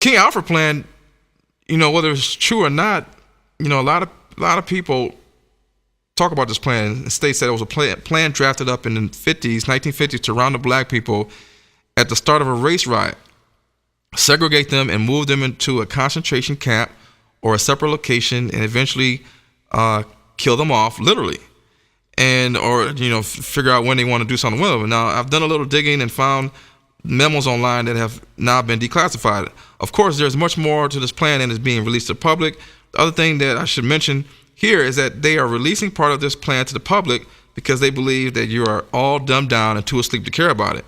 King Alfred plan, whether it's true or not, a lot of people talk about this plan. The state said it was a plan drafted up in the 1950s to round up black people at the start of a race riot, segregate them and move them into a concentration camp or a separate location, and eventually kill them off, literally, or figure out when they want to do something with them. Now, I've done a little digging and found memos online that have now been declassified. Of course, there's much more to this plan than is being released to the public. The other thing that I should mention here is that they are releasing part of this plan to the public because they believe that you are all dumbed down and too asleep to care about it.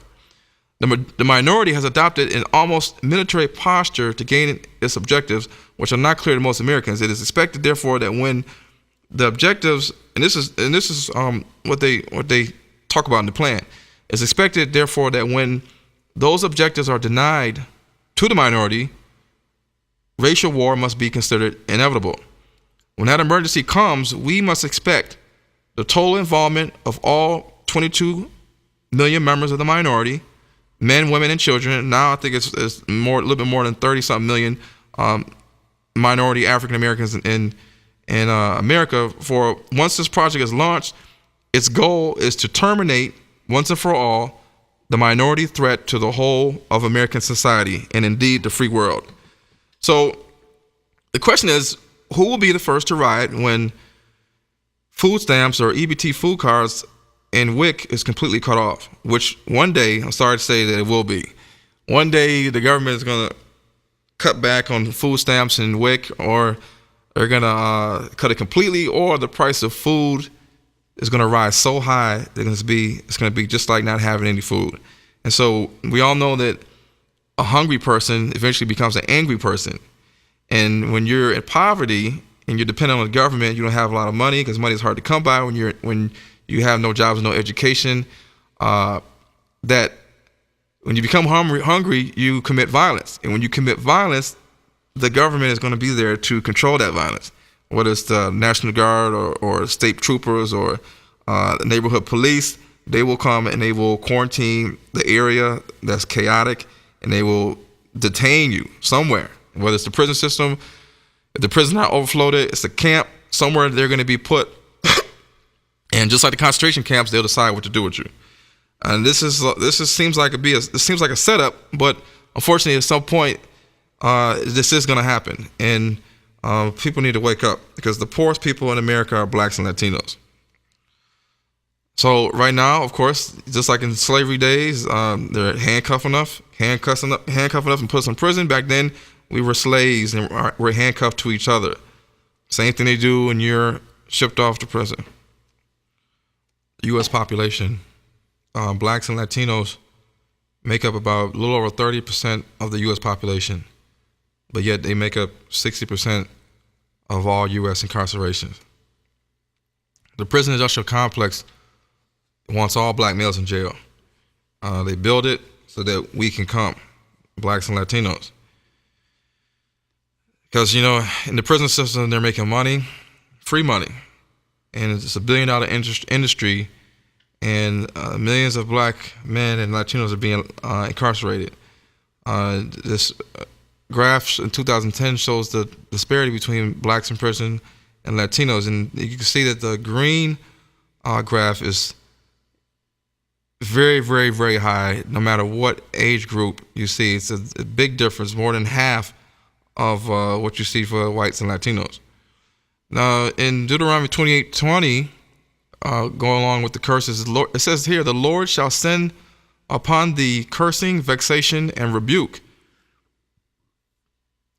The minority has adopted an almost military posture to gain its objectives, which are not clear to most Americans. It is expected, therefore, that when the objectives, and this is what they talk about in the plan, it's expected, therefore, that when those objectives are denied to the minority, racial war must be considered inevitable. When that emergency comes, we must expect the total involvement of all 22 million members of the minority, men, women, and children. Now I think it's a little bit more than 30-something million minority African Americans in America. For once this project is launched, its goal is to terminate once and for all the minority threat to the whole of American society and indeed the free world. So the question is, who will be the first to riot when food stamps or EBT food cards in WIC is completely cut off? Which one day, I'm sorry to say that it will be. One day the government is going to cut back on food stamps in WIC, or they're going to cut it completely, or the price of food is going to rise so high that it's going to be just like not having any food. And so we all know that a hungry person eventually becomes an angry person. And when you're in poverty and you're dependent on the government, you don't have a lot of money because money is hard to come by when you have no jobs, no education. That when you become hungry, you commit violence. And when you commit violence, the government is going to be there to control that violence, whether it's the National Guard or state troopers or the neighborhood police. They will come and they will quarantine the area that's chaotic, and they will detain you somewhere. Whether it's the prison system, if the prison's not overflowed, it's a camp somewhere they're going to be put. And just like the concentration camps, they'll decide what to do with you. And this seems like a setup, but unfortunately, at some point, this is going to happen, and people need to wake up because the poorest people in America are blacks and Latinos. So right now, of course, just like in slavery days, they're handcuffing us and put us in prison. Back then, we were slaves and we're handcuffed to each other. Same thing they do when you're shipped off to prison. The U.S. population, blacks and Latinos make up about a little over 30% of the U.S. population, but yet they make up 60% of all U.S. incarcerations. The prison industrial complex wants all black males in jail. They build it so that we can come, blacks and Latinos. Because, in the prison system, they're making money, free money. And it's a $1 billion industry, and millions of black men and Latinos are being incarcerated. This graph in 2010 shows the disparity between blacks in prison and Latinos. And you can see that the green graph is very, very, very high, no matter what age group you see. It's a big difference, more than half of what you see for whites and Latinos. Now, in Deuteronomy 28:20, going along with the curses, it says here, the Lord shall send upon thee cursing, vexation, and rebuke.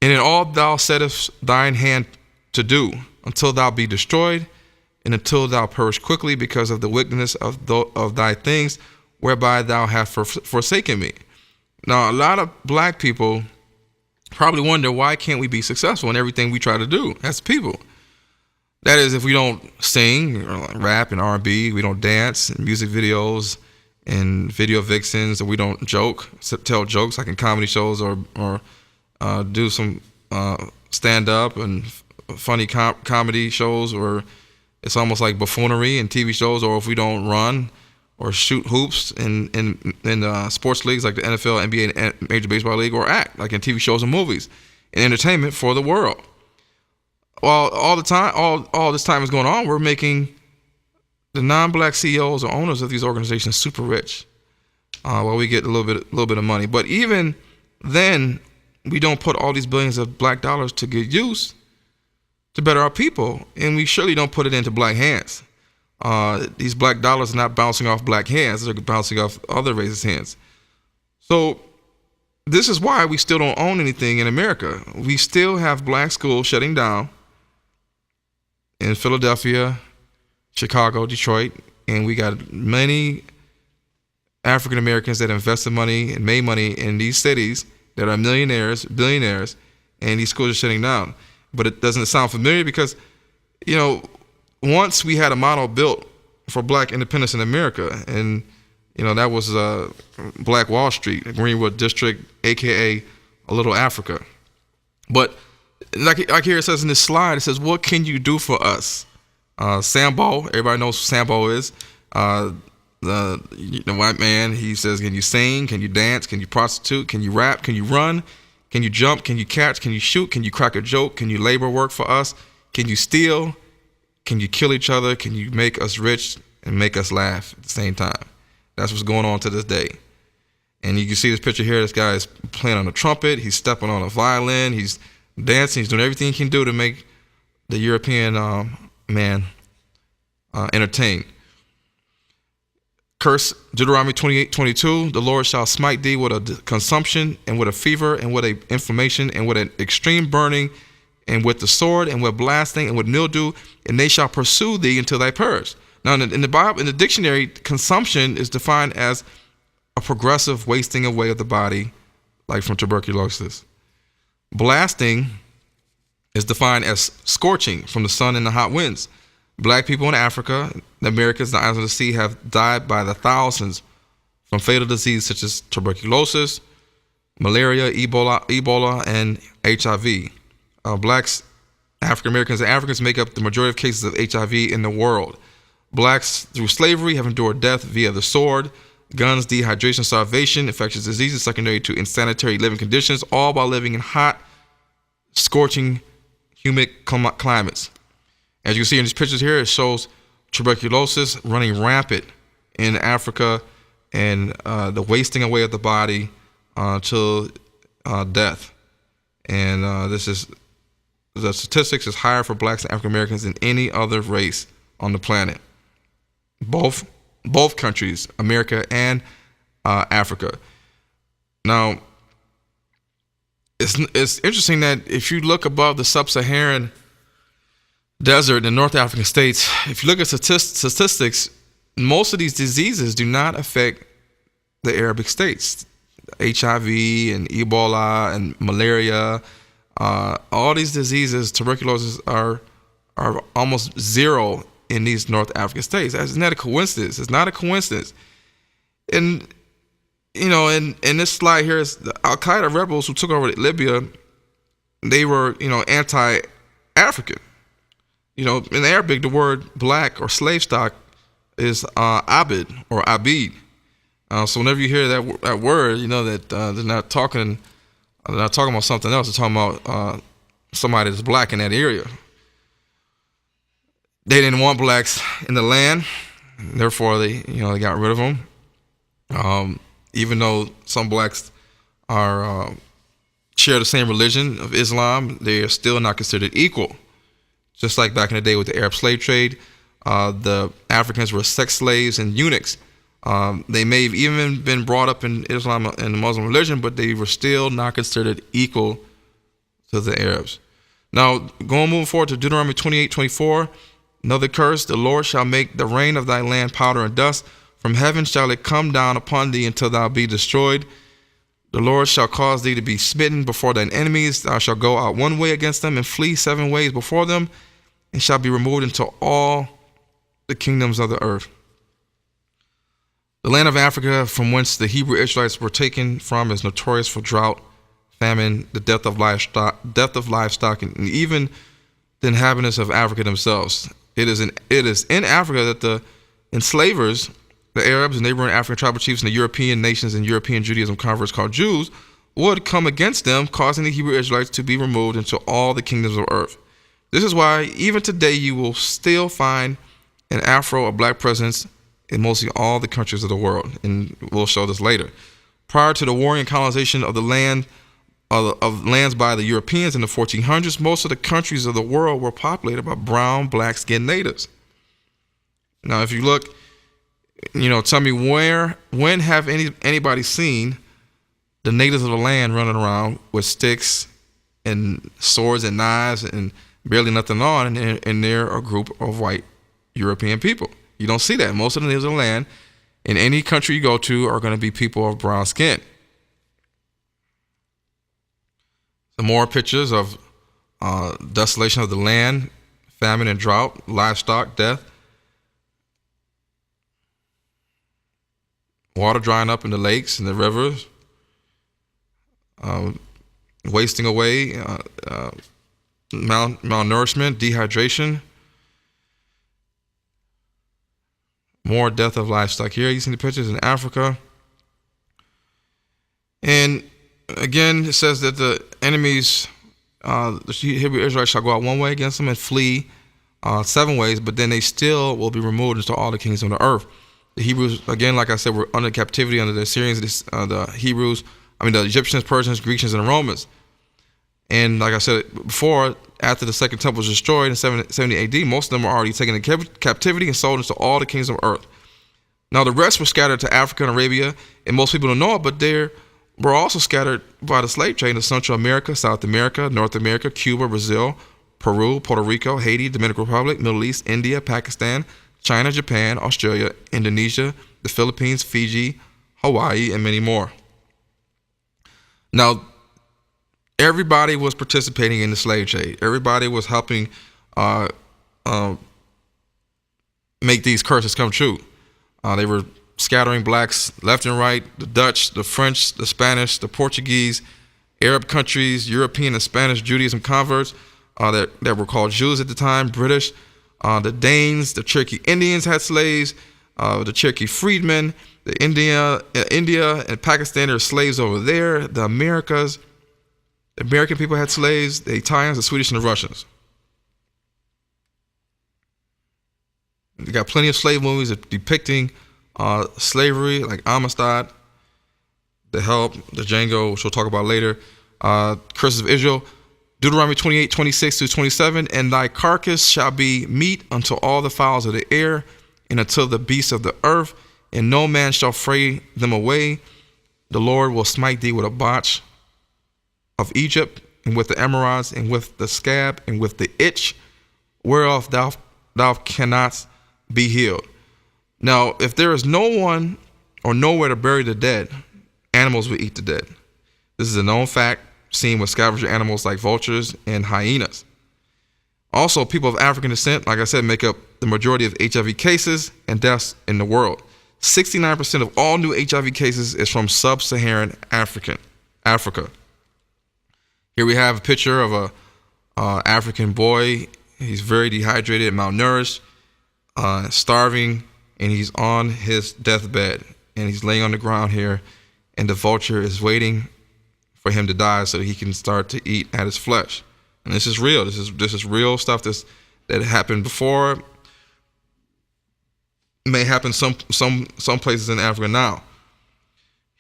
And in all thou settest thine hand to do, until thou be destroyed, and until thou perish quickly because of the wickedness of thy things, whereby thou hast forsaken me. Now, a lot of black people probably wonder, why can't we be successful in everything we try to do as people? That is, if we don't sing, or rap and R&B, we don't dance in music videos and video vixens, or we don't tell jokes like in comedy shows, or do some stand-up and funny comedy shows, or it's almost like buffoonery in TV shows, or if we don't run or shoot hoops in sports leagues like the NFL, NBA, and Major Baseball League, or act like in TV shows and movies and entertainment for the world. While all this time is going on, we're making the non-black CEOs or owners of these organizations super rich, while we get a little bit of money. But even then, we don't put all these billions of black dollars to good use to better our people, and we surely don't put it into black hands. These black dollars are not bouncing off black hands; they're bouncing off other races' hands. So this is why we still don't own anything in America. We still have black schools shutting down in Philadelphia, Chicago, Detroit, and we got many African Americans that invested money and made money in these cities that are millionaires, billionaires, and these schools are shutting down. But it doesn't sound familiar because, once we had a model built for black independence in America, and that was Black Wall Street, Greenwood District, aka a Little Africa. But like here it says in this slide, it says, "What can you do for us?" Sambo, everybody knows who Sambo is. The white man, he says, "Can you sing? Can you dance? Can you prostitute? Can you rap? Can you run? Can you jump? Can you catch? Can you shoot? Can you crack a joke? Can you labor work for us? Can you steal? Can you kill each other? Can you make us rich and make us laugh at the same time?" That's what's going on to this day. And you can see this picture here. This guy is playing on a trumpet. He's stepping on a violin. He's dancing. He's doing everything he can do to make the European man entertained. Curse, Deuteronomy 28:22, "The Lord shall smite thee with a consumption, and with a fever, and with a inflammation, and with an extreme burning, and with the sword, and with blasting, and with mildew, and they shall pursue thee until thy purge." Now, in the Bible, in the dictionary, consumption is defined as a progressive wasting away of the body, like from tuberculosis. Blasting is defined as scorching from the sun and the hot winds. Black people in Africa, the Americas, the islands of the sea have died by the thousands from fatal diseases such as tuberculosis, malaria, Ebola, and HIV. Blacks, African Americans, and Africans make up the majority of cases of HIV in the world. Blacks, through slavery, have endured death via the sword, guns, dehydration, starvation, infectious diseases secondary to insanitary living conditions, all while living in hot, scorching, humid climates. As you can see in these pictures here, it shows tuberculosis running rampant in Africa, and the wasting away of the body till death. And the statistics is higher for blacks and African Americans than any other race on the planet. Both countries, America and Africa. Now, it's interesting that if you look above the sub-Saharan desert in the North African states, if you look at statistics, most of these diseases do not affect the Arabic states. HIV and Ebola and malaria, all these diseases, tuberculosis, are almost zero in these North African states. That's not a coincidence. It's not a coincidence. And in this slide here is the Al Qaeda rebels who took over Libya. They were anti-African. In Arabic, the word black or slave stock is abid or abid. So whenever you hear that word, that they're not talking about something else. They're talking about somebody that's black in that area. They didn't want blacks in the land, therefore they got rid of them. Even though some blacks share the same religion of Islam, they are still not considered equal. Just like back in the day with the Arab slave trade, the Africans were sex slaves and eunuchs. They may have even been brought up in Islam and the Muslim religion, but they were still not considered equal to the Arabs. Now, moving forward to Deuteronomy 28:24, another curse: "The Lord shall make the rain of thy land powder and dust. From heaven shall it come down upon thee until thou be destroyed. The Lord shall cause thee to be smitten before thine enemies. Thou shalt go out one way against them and flee 7 ways before them, and shall be removed into all the kingdoms of the earth." The land of Africa, from whence the Hebrew Israelites were taken from, is notorious for drought, famine, the death of livestock, and even the inhabitants of Africa themselves. It is in Africa that the enslavers the Arabs and neighboring African tribal chiefs and the European nations and European Judaism converts called Jews would come against them, causing the Hebrew Israelites to be removed into all the kingdoms of earth. This is why even today you will still find an Afro or black presence in mostly all the countries of the world, and we'll show this later. Prior to the warring colonization of the land of lands by the Europeans in the 1400s, most of the countries of the world were populated by brown, black-skinned natives. Now, if you look, tell me when have anybody seen the natives of the land running around with sticks and swords and knives and barely nothing on, and they're a group of white European people? You don't see that. Most of the natives of the land in any country you go to are going to be people of brown skin. Some more pictures of desolation of the land, famine and drought, livestock death, water drying up in the lakes and the rivers, wasting away, malnourishment, dehydration, more death of livestock. Here you see the pictures in Africa. And again, it says that the enemies, the Hebrew Israelites shall go out one way against them and flee 7 ways, but then they still will be removed into all the kingdoms of the earth. The Hebrews, again, like I said, were under captivity under the Assyrians, the Egyptians, Persians, Grecians, and the Romans. And like I said before, after the second temple was destroyed in 70 AD, most of them were already taken into captivity and sold into all the kingdoms of earth. Now, the rest were scattered to Africa and Arabia, and most people don't know it, but they were also scattered by the slave trade to Central America, South America, North America, Cuba, Brazil, Peru, Puerto Rico, Haiti, Dominican Republic, Middle East, India, Pakistan, China, Japan, Australia, Indonesia, the Philippines, Fiji, Hawaii, and many more. Now, everybody was participating in the slave trade. Everybody was helping make these curses come true. They were scattering blacks left and right, the Dutch, the French, the Spanish, the Portuguese, Arab countries, European and Spanish Judaism converts that were called Jews at the time, British, the Danes, the Cherokee Indians had slaves, the Cherokee freedmen, the India and Pakistan, there were slaves over there, the Americas. The American people had slaves, the Italians, the Swedish, and the Russians. You got plenty of slave movies depicting slavery, like Amistad, The Help, The Django, which we'll talk about later, Curses of Israel, Deuteronomy 28:26-27, and thy carcass shall be meat unto all the fowls of the air, and unto the beasts of the earth, and no man shall fray them away. The Lord will smite thee with a botch of Egypt, and with the emerods, and with the scab, and with the itch, whereof thou cannot be healed. Now, if there is no one or nowhere to bury the dead, animals will eat the dead. This is a known fact seen with scavenger animals like vultures and hyenas. Also, people of African descent, like I said, make up the majority of HIV cases and deaths in the world. 69% of all new HIV cases is from sub-Saharan Africa. Here we have a picture of a African boy. He's very dehydrated, malnourished, starving, and he's on his deathbed. And he's laying on the ground here, and the vulture is waiting for him to die so that he can start to eat at his flesh. And this is real. This is real stuff that happened before. May happen some places in Africa now.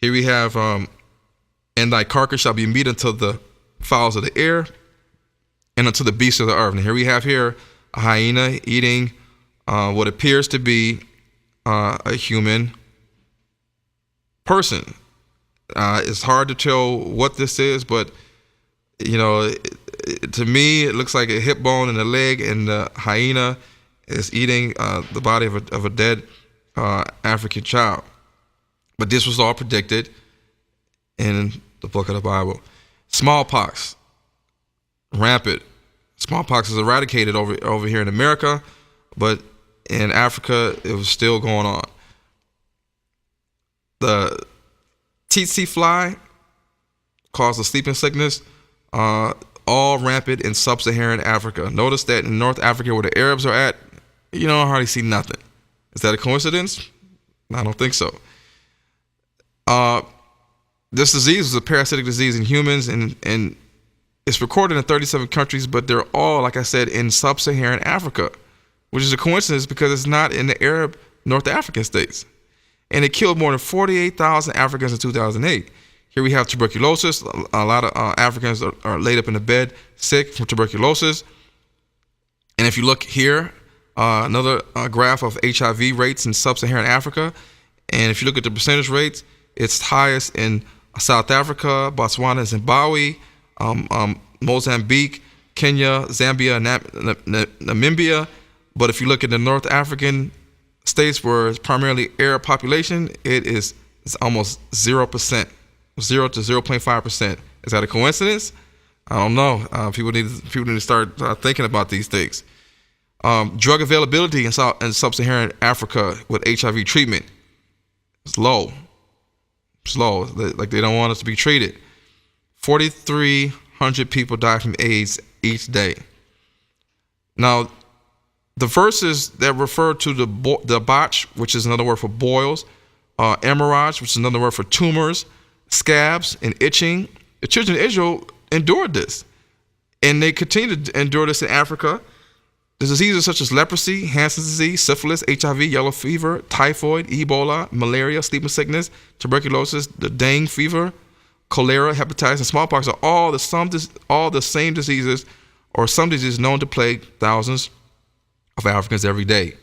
Here we have, and thy carcass shall be meat unto the fowls of the air, and unto the beasts of the earth. And here we have a hyena eating what appears to be a human person. It's hard to tell what this is, but to me it looks like a hip bone and a leg, and the hyena is eating the body of a dead African child. But this was all predicted in the book of the Bible. Smallpox, rampant. Smallpox is eradicated over here in America, but in Africa it was still going on. The tsetse fly caused the sleeping sickness, all rampant in sub-Saharan Africa. Notice that in North Africa, where the Arabs are at, you don't hardly see nothing. Is that a coincidence? I don't think so. This disease is a parasitic disease in humans, and it's recorded in 37 countries, but they're all, like I said, in sub-Saharan Africa, which is a coincidence because it's not in the Arab North African states. And it killed more than 48,000 Africans in 2008. Here we have tuberculosis. A lot of Africans are laid up in the bed sick from tuberculosis. And if you look here, another graph of HIV rates in sub-Saharan Africa. And if you look at the percentage rates, it's highest in South Africa, Botswana, Zimbabwe, Mozambique, Kenya, Zambia, Namibia. But if you look at the North African states where it's primarily Arab population, it's almost 0%, 0 to 0.5%. Is that a coincidence? I don't know. People need to start thinking about these things. Drug availability in sub-Saharan Africa with HIV treatment is low. It's low. Like they don't want us to be treated. 4,300 people die from AIDS each day. Now, the verses that refer to the botch, which is another word for boils, hemorrhage, which is another word for tumors, scabs, and itching. The children of Israel endured this, and they continue to endure this in Africa. The diseases such as leprosy, Hansen's disease, syphilis, HIV, yellow fever, typhoid, Ebola, malaria, sleeping sickness, tuberculosis, the dengue fever, cholera, hepatitis, and smallpox are all the same diseases or some diseases known to plague thousands of Africans every day.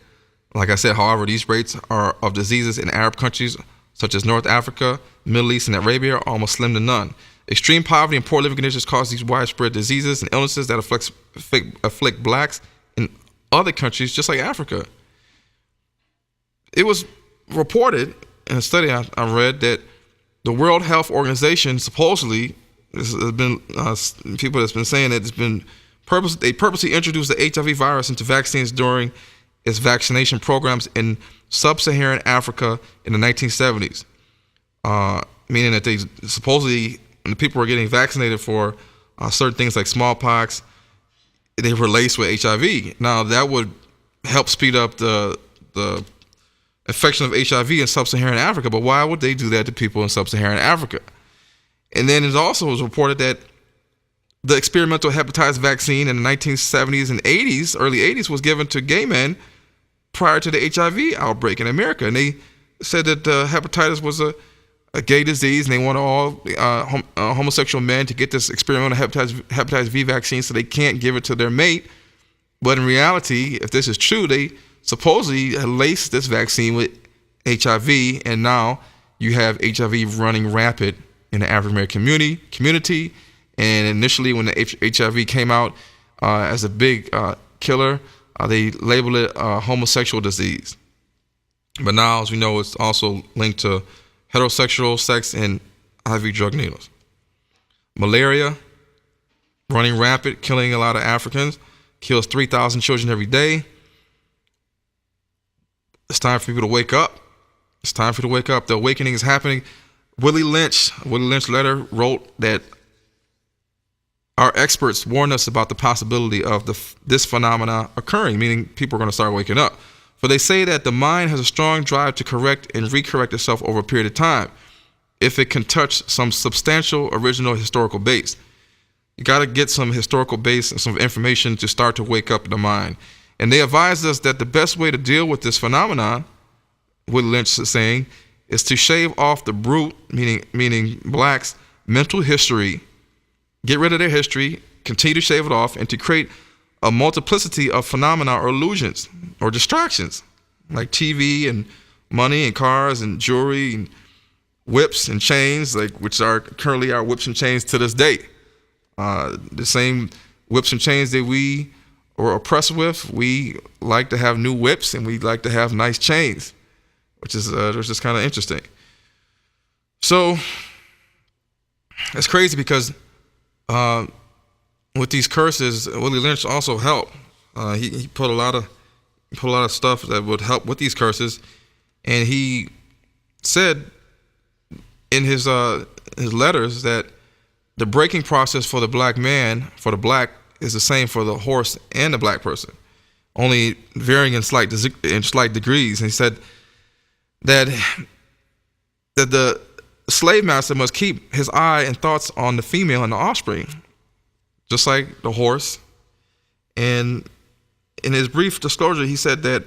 Like I said, however, these rates of diseases in Arab countries such as North Africa, Middle East, and Arabia are almost slim to none. Extreme poverty and poor living conditions cause these widespread diseases and illnesses that afflict blacks in other countries just like Africa. It was reported in a study I read that the World Health Organization supposedly, there's been people that's been saying that they purposely introduced the HIV virus into vaccines during its vaccination programs in sub-Saharan Africa in the 1970s, meaning that they supposedly, when the people were getting vaccinated for certain things like smallpox, they were laced with HIV. Now, that would help speed up the infection of HIV in sub-Saharan Africa, but why would they do that to people in sub-Saharan Africa? And then it also was reported that the experimental hepatitis vaccine in the 1970s and 80s, early 80s, was given to gay men prior to the HIV outbreak in America. And they said that hepatitis was a gay disease, and they want all homosexual men to get this experimental hepatitis V vaccine so they can't give it to their mate. But in reality, if this is true, they supposedly laced this vaccine with HIV, and now you have HIV running rampant in the African American community. And initially, when the HIV came out as a big killer, they labeled it a homosexual disease. But now, as we know, it's also linked to heterosexual sex and IV drug needles. Malaria, running rampant, killing a lot of Africans, kills 3,000 children every day. It's time for people to wake up. It's time for you to wake up. The awakening is happening. Willie Lynch letter wrote that our experts warn us about the possibility of this phenomena occurring, meaning people are going to start waking up. For they say that the mind has a strong drive to correct and recorrect itself over a period of time if it can touch some substantial original historical base. You got to get some historical base and some information to start to wake up the mind. And they advise us that the best way to deal with this phenomenon, Willie Lynch is saying, is to shave off the brute, meaning blacks' mental history, get rid of their history, continue to shave it off, and to create a multiplicity of phenomena or illusions or distractions like TV and money and cars and jewelry and whips and chains, which are currently our whips and chains to this day. The same whips and chains that we are oppressed with, we like to have new whips and we like to have nice chains, which is just kind of interesting. So it's crazy because with these curses, Willie Lynch also helped. He put a lot of stuff that would help with these curses, and he said in his letters that the breaking process for the black is the same for the horse and the black person, only varying in slight degrees. And he said that the slave master must keep his eye and thoughts on the female and the offspring, just like the horse. And in his brief disclosure, he said that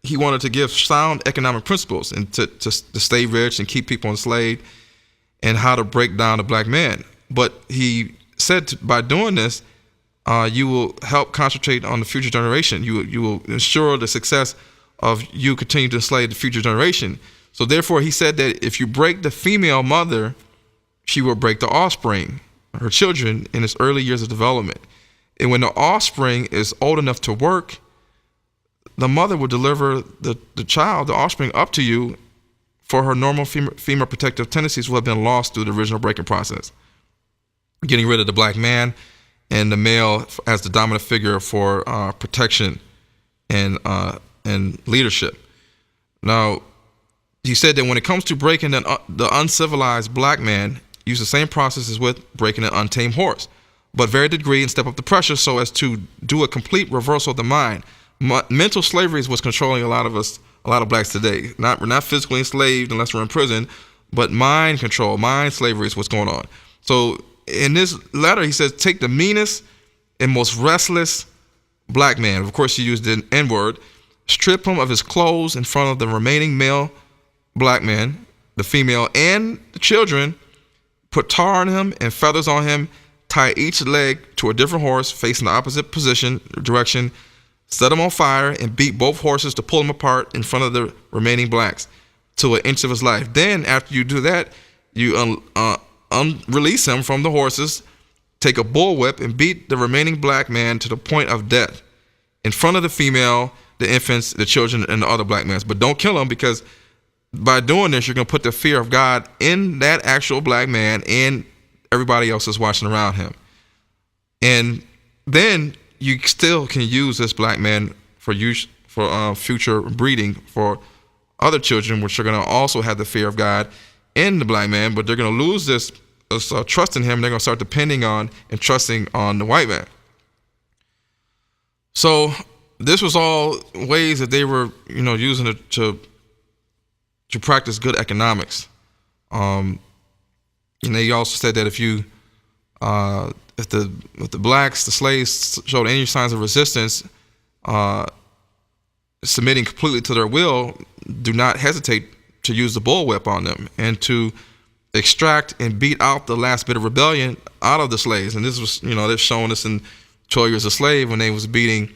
he wanted to give sound economic principles and to stay rich and keep people enslaved, and how to break down the black man. But he said by doing this, you will help concentrate on the future generation. You will ensure the success of you continue to enslave the future generation. So therefore, he said that if you break the female mother, she will break the offspring, her children, in its early years of development. And when the offspring is old enough to work, the mother will deliver the child, the offspring, up to you, for her normal female protective tendencies will have been lost through the original breaking process, getting rid of the black man and the male as the dominant figure for protection and leadership. Now, he said that when it comes to breaking the uncivilized black man, use the same process as with breaking an untamed horse, but vary the degree and step up the pressure so as to do a complete reversal of the mind. Mental slavery is what's controlling a lot of blacks today. We're not physically enslaved unless we're in prison, but mind control, mind slavery is what's going on. So in this letter, he says, take the meanest and most restless black man. Of course, he used the N-word. Strip him of his clothes in front of the remaining male black men, the female, and the children. Put tar on him and feathers on him. Tie each leg to a different horse facing the opposite direction. Set them on fire and beat both horses to pull them apart in front of the remaining blacks to an inch of his life. Then, after you do that, you release him from the horses, take a bullwhip, and beat the remaining black man to the point of death in front of the female, the infants, the children, and the other black men. But don't kill him, because by doing this, you're going to put the fear of God in that actual black man and everybody else is watching around him. And then you still can use this black man for use for future breeding for other children, which are going to also have the fear of God in the black man, but they're going to lose this trust in him. They're going to start depending on and trusting on the white man. So this was all ways that they were, using it to practice good economics. They also said that if the blacks, the slaves, showed any signs of resistance, submitting completely to their will, do not hesitate to use the bullwhip on them and to extract and beat out the last bit of rebellion out of the slaves. And this was, they're showing this in 12 Years a Slave when they was beating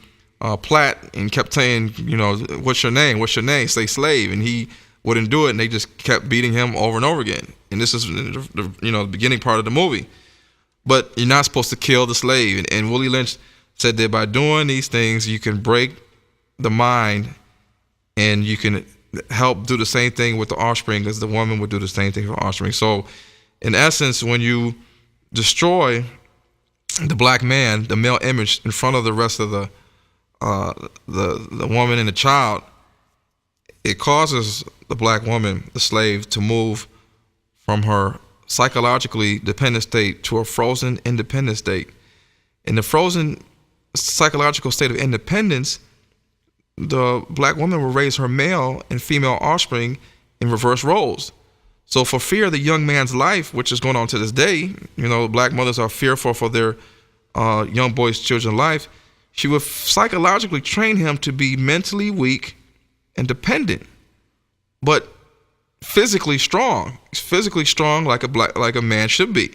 Platt and kept saying, what's your name? What's your name? Say slave. And he wouldn't do it, and they just kept beating him over and over again. And this is, the beginning part of the movie. But you're not supposed to kill the slave. And Willie Lynch said that by doing these things, you can break the mind and you can help do the same thing with the offspring, as the woman would do the same thing for offspring. So in essence, when you destroy the black man, the male image, in front of the rest of the woman and the child, it causes the black woman, the slave, to move from her psychologically dependent state to a frozen independent state. In the frozen psychological state of independence, the black woman will raise her male and female offspring in reverse roles. So for fear of the young man's life, which is going on to this day, black mothers are fearful for their young boys' children's life, she would psychologically train him to be mentally weak and dependent, but physically strong like a man should be,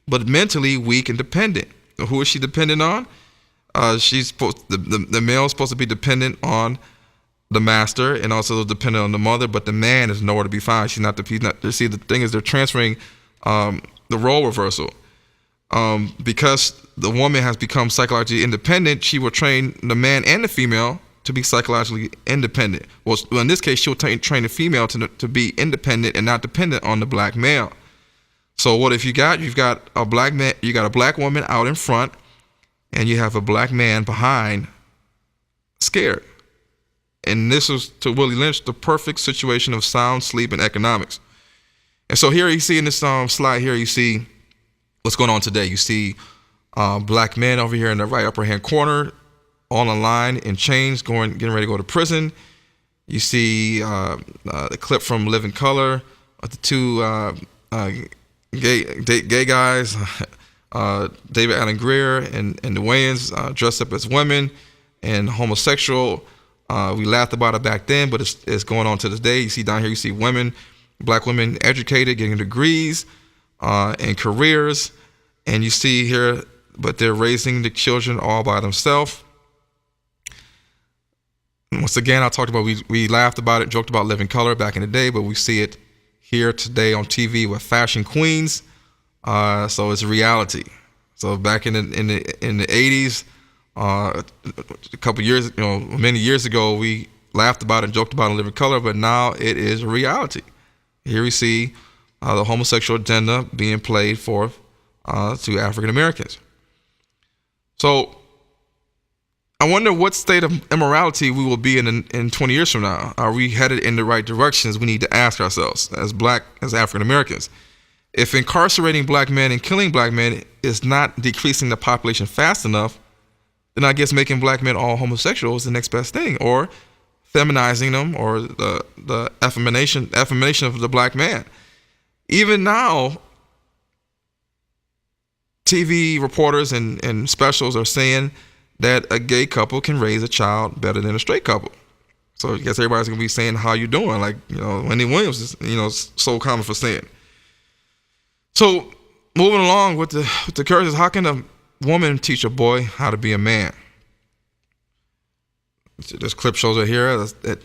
but mentally weak and dependent. Who is she dependent on? The male is supposed to be dependent on the master and also dependent on the mother, but the man is nowhere to be found. See, the thing is, they're transferring the role reversal. Because the woman has become psychologically independent, she will train the man and the female to be psychologically independent. Well, in this case, she'll train the female to be independent and not dependent on the black male. So what if you've got a black man, you got a black woman out in front, and you have a black man behind, scared. And this is, to Willie Lynch, the perfect situation of sound sleep and economics. And so here you see in this slide here, you see what's going on today. You see black men over here in the right upper hand corner, all in line in chains, getting ready to go to prison. You see the clip from Living Color, the two gay guys, David Allen Greer and the Wayans dressed up as women and homosexual. We laughed about it back then, but it's going on to this day. You see down here, you see women, black women educated, getting degrees and careers. And you see here, but they're raising the children all by themselves. Once again, I talked about, we laughed about it, joked about Living Color back in the day, but we see it here today on TV with fashion queens. So it's reality. So back in the 80s, a couple years, many years ago, we laughed about it and joked about it in Living Color, but now it is a reality. Here we see the homosexual agenda being played forth to African Americans. So I wonder what state of immorality we will be in 20 years from now. Are we headed in the right directions? We need to ask ourselves as African Americans. If incarcerating black men and killing black men is not decreasing the population fast enough, then I guess making black men all homosexuals is the next best thing, or feminizing them, or the affirmation of the black man. Even now, TV reporters and specials are saying that a gay couple can raise a child better than a straight couple. So I guess everybody's gonna be saying, "How you doing?" Like, Wendy Williams is, so common for saying. So moving along with the curses, how can a woman teach a boy how to be a man? This clip shows it here that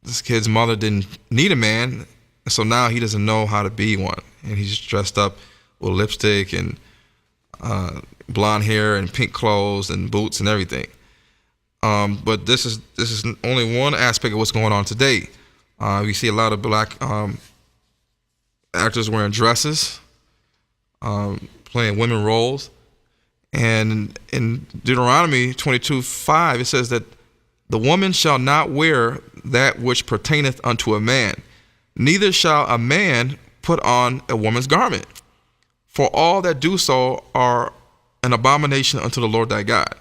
this kid's mother didn't need a man, so now he doesn't know how to be one, and he's dressed up with lipstick and blonde hair and pink clothes and boots and everything. But this is only one aspect of what's going on today. We see a lot of black actors wearing dresses, playing women roles. And in Deuteronomy 22:5, it says that the woman shall not wear that which pertaineth unto a man, neither shall a man put on a woman's garment. For all that do so are an abomination unto the Lord thy God.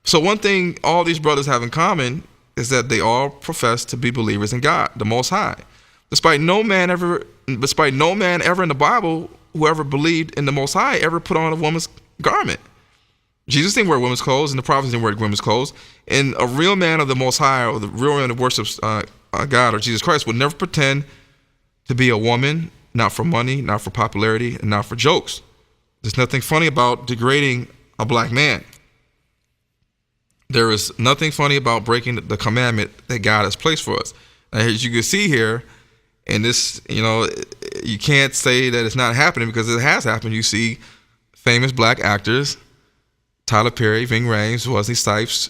So one thing all these brothers have in common is that they all profess to be believers in God, the Most High. Despite no man ever in the Bible who ever believed in the Most High ever put on a woman's garment. Jesus didn't wear women's clothes, and the prophets didn't wear women's clothes. And a real man of the Most High, or the real man that worships God or Jesus Christ, would never pretend to be a woman, not for money, not for popularity, and not for jokes. There's nothing funny about degrading a black man. There is nothing funny about breaking the commandment that God has placed for us. As you can see here, and this, you can't say that it's not happening, because it has happened. You see famous black actors, Tyler Perry, Ving Rhames, Wesley Snipes,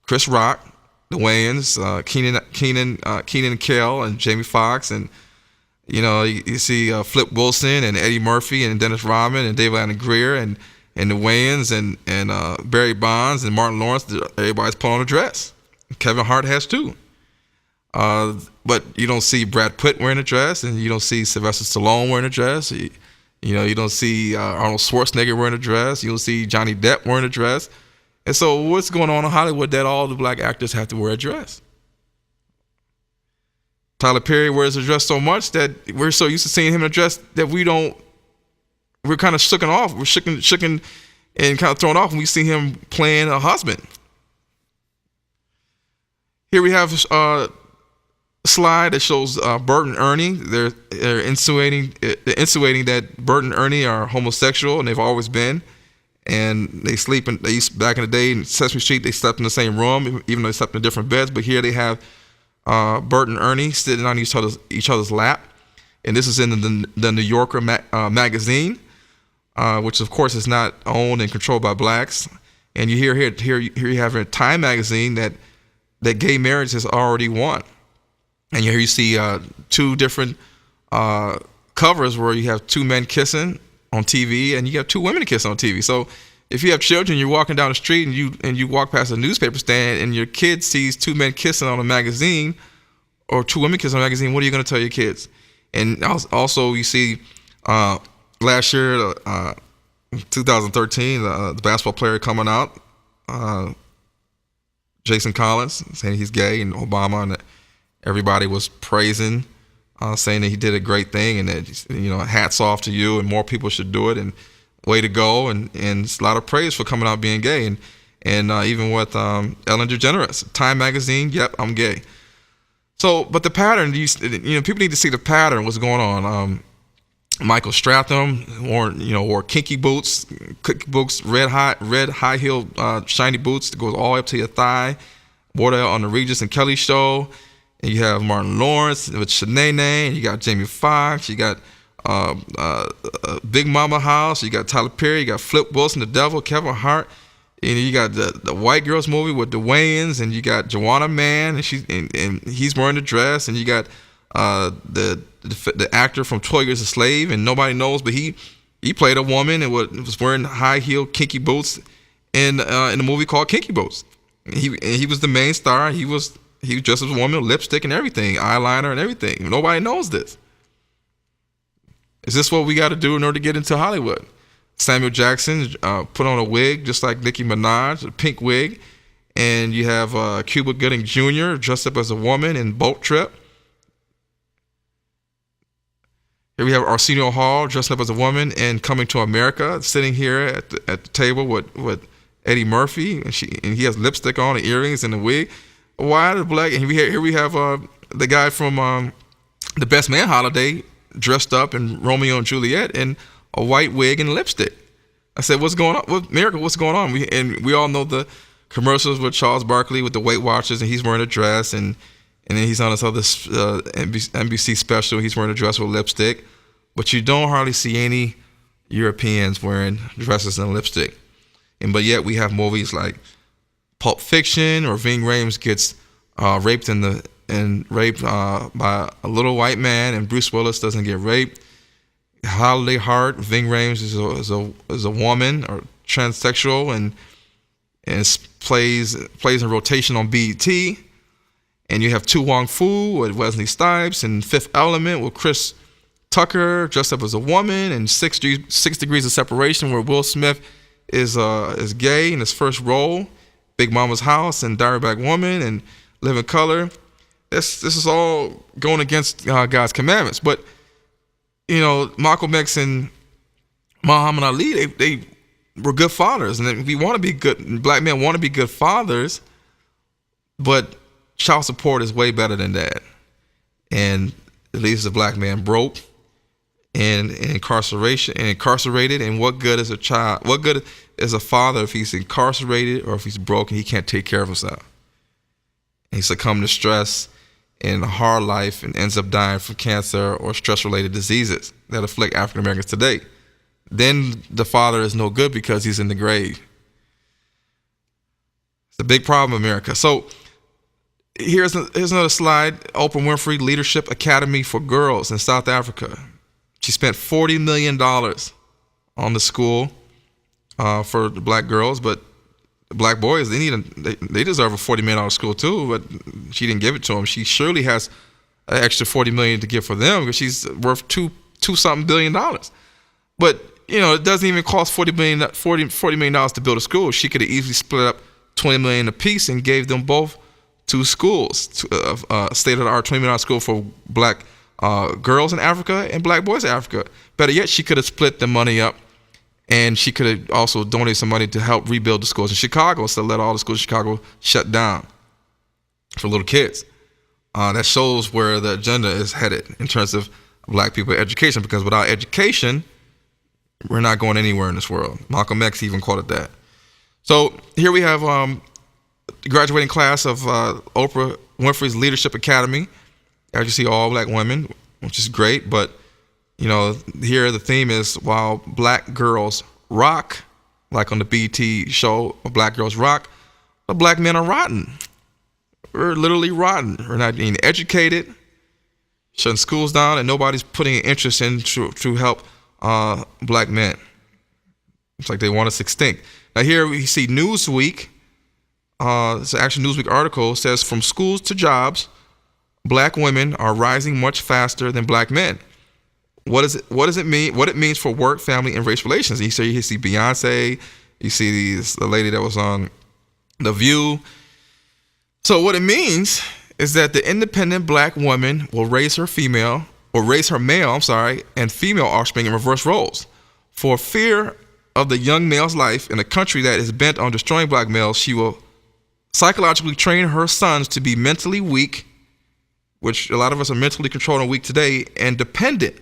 Chris Rock, the Wayans, Keenan and Kel, and Jamie Foxx, and you see Flip Wilson and Eddie Murphy and Dennis Rodman and David Allen Greer and the Wayans and Barry Bonds and Martin Lawrence. Everybody's put on a dress. Kevin Hart has too. But you don't see Brad Pitt wearing a dress, and you don't see Sylvester Stallone wearing a dress. You don't see Arnold Schwarzenegger wearing a dress. You don't see Johnny Depp wearing a dress. And so what's going on in Hollywood that all the black actors have to wear a dress? Tyler Perry wears a dress so much that we're so used to seeing him in a dress that we're kind of shooken off. We're shooken and kind of thrown off when we see him playing a husband. Here we have a slide that shows Bert and Ernie. They're insinuating that Bert and Ernie are homosexual, and they've always been. And they used back in the day in Sesame Street, they slept in the same room, even though they slept in different beds. But here they have Bert and Ernie sitting on each other's lap, and this is in the New Yorker magazine, which of course is not owned and controlled by blacks. And you here you have in Time magazine that gay marriage has already won. And here you see two different covers where you have two men kissing on TV, and you have two women kissing on TV. So if you have children, you're walking down the street and you walk past a newspaper stand, and your kid sees two men kissing on a magazine, or two women kissing on a magazine, what are you going to tell your kids? And also you see last year, 2013, the basketball player coming out, Jason Collins, saying he's gay, and Obama, and everybody was praising, saying that he did a great thing, and that, you know, hats off to you, and more people should do it, and way to go, and it's a lot of praise for coming out being gay, and even with Ellen DeGeneres, Time Magazine, yep, I'm gay. So, but the pattern, you know, people need to see the pattern, what's going on. Michael Stratham wore kinky boots, red high heel, shiny boots that goes all the way up to your thigh. Wore that on the Regis and Kelly show. And you have Martin Lawrence with Shanae, and you got Jamie Foxx, you got Big Mama House, you got Tyler Perry, you got Flip Wilson, the Devil, Kevin Hart, and you got the White Girls movie with the Wayans, and you got Joanna Mann, and he's wearing the dress, and you got the actor from 12 Years a Slave, and nobody knows, but he played a woman and was wearing high heel kinky boots in a movie called Kinky Boots. He was the main star. He was dressed as a woman, lipstick and everything, eyeliner and everything. Nobody knows this. Is this what we got to do in order to get into Hollywood? Samuel Jackson put on a wig just like Nicki Minaj, a pink wig, and you have Cuba Gooding Jr. dressed up as a woman in Boat Trip. Here we have Arsenio Hall dressed up as a woman and Coming to America, sitting here at the table with Eddie Murphy, and he has lipstick on, and earrings, and a wig. Why the black? And here we have the guy from The Best Man Holiday dressed up in Romeo and Juliet in a white wig and lipstick. I said, what's going on? America, what's going on? We all know the commercials with Charles Barkley with the Weight Watchers, and he's wearing a dress, and then he's on this other NBC special. He's wearing a dress with lipstick. But you don't hardly see any Europeans wearing dresses and lipstick. But yet we have movies like Pulp Fiction, or Ving Rhames gets raped by a little white man, and Bruce Willis doesn't get raped. Holiday Heart, Ving Rhames is a woman or transsexual, and plays in rotation on BET. And you have Tu Wong Fu with Wesley Snipes, and Fifth Element with Chris Tucker dressed up as a woman, and 6 Degrees of Separation, where Will Smith is gay in his first role. Big Mama's House, and Diary of a Black Woman, and Living Color. This is all going against God's commandments. But you know, Malcolm X and Muhammad Ali, they were good fathers, and we want to be good. Black men want to be good fathers, but child support is way better than that, and it leaves the black man broke and incarcerated. And what good is a child? What good is a father if he's incarcerated or if he's broke and he can't take care of himself? And he succumbs to stress and a hard life and ends up dying from cancer or stress-related diseases that afflict African Americans today. Then the father is no good because he's in the grave. It's a big problem in America. So here's another slide. Oprah Winfrey Leadership Academy for Girls in South Africa. She spent $40 million on the school for the black girls, but the black boys, they deserve a $40 million school too, but she didn't give it to them. She surely has an extra $40 million to give for them because she's worth $2-something billion. But you know, it doesn't even cost $40 million to build a school. She could have easily split up $20 million apiece and gave them both two schools, state-of-the-art $20 million school for black girls in Africa and black boys in Africa. Better yet, she could have split the money up, and she could have also donated some money to help rebuild the schools in Chicago instead of let all the schools in Chicago shut down for little kids. That shows where the agenda is headed in terms of black people education, because without education, we're not going anywhere in this world. Malcolm X even called it that. So here we have the graduating class of Oprah Winfrey's Leadership Academy. As you see, all black women, which is great. But, you know, here the theme is while black girls rock, like on the BET show, Black Girls Rock, the black men are rotten. We're literally rotten. We're not being educated, shutting schools down, and nobody's putting an interest in to help black men. It's like they want us extinct. Now here we see Newsweek. It's an actual Newsweek article. Says from schools to jobs, black women are rising much faster than black men. What does it mean? What it means for work, family, and race relations. You see Beyonce. You see the lady that was on The View. So what it means is that the independent black woman will raise her male, and female offspring in reverse roles. For fear of the young male's life in a country that is bent on destroying black males, she will psychologically train her sons to be mentally weak, which a lot of us are mentally controlled and weak today, and dependent.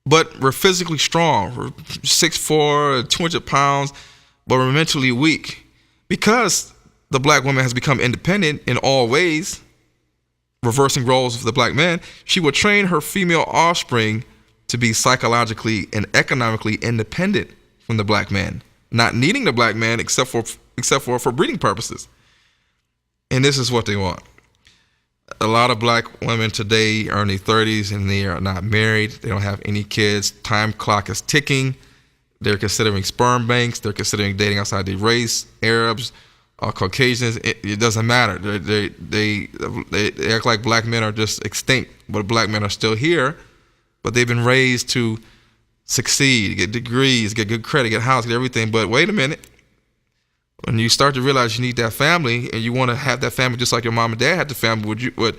But we're physically strong. We're 6'4", 200 pounds, but we're mentally weak. Because the black woman has become independent in all ways, reversing roles of the black man, she will train her female offspring to be psychologically and economically independent from the black man, not needing the black man except for breeding purposes. And this is what they want. A lot of black women today are in their 30s and they are not married. They don't have any kids. Time clock is ticking. They're considering sperm banks. They're considering dating outside their race, Arabs, Caucasians. It doesn't matter. They act like black men are just extinct, but black men are still here. But they've been raised to succeed, get degrees, get good credit, get a house, get everything. But wait a minute. When you start to realize you need that family and you want to have that family just like your mom and dad had the family with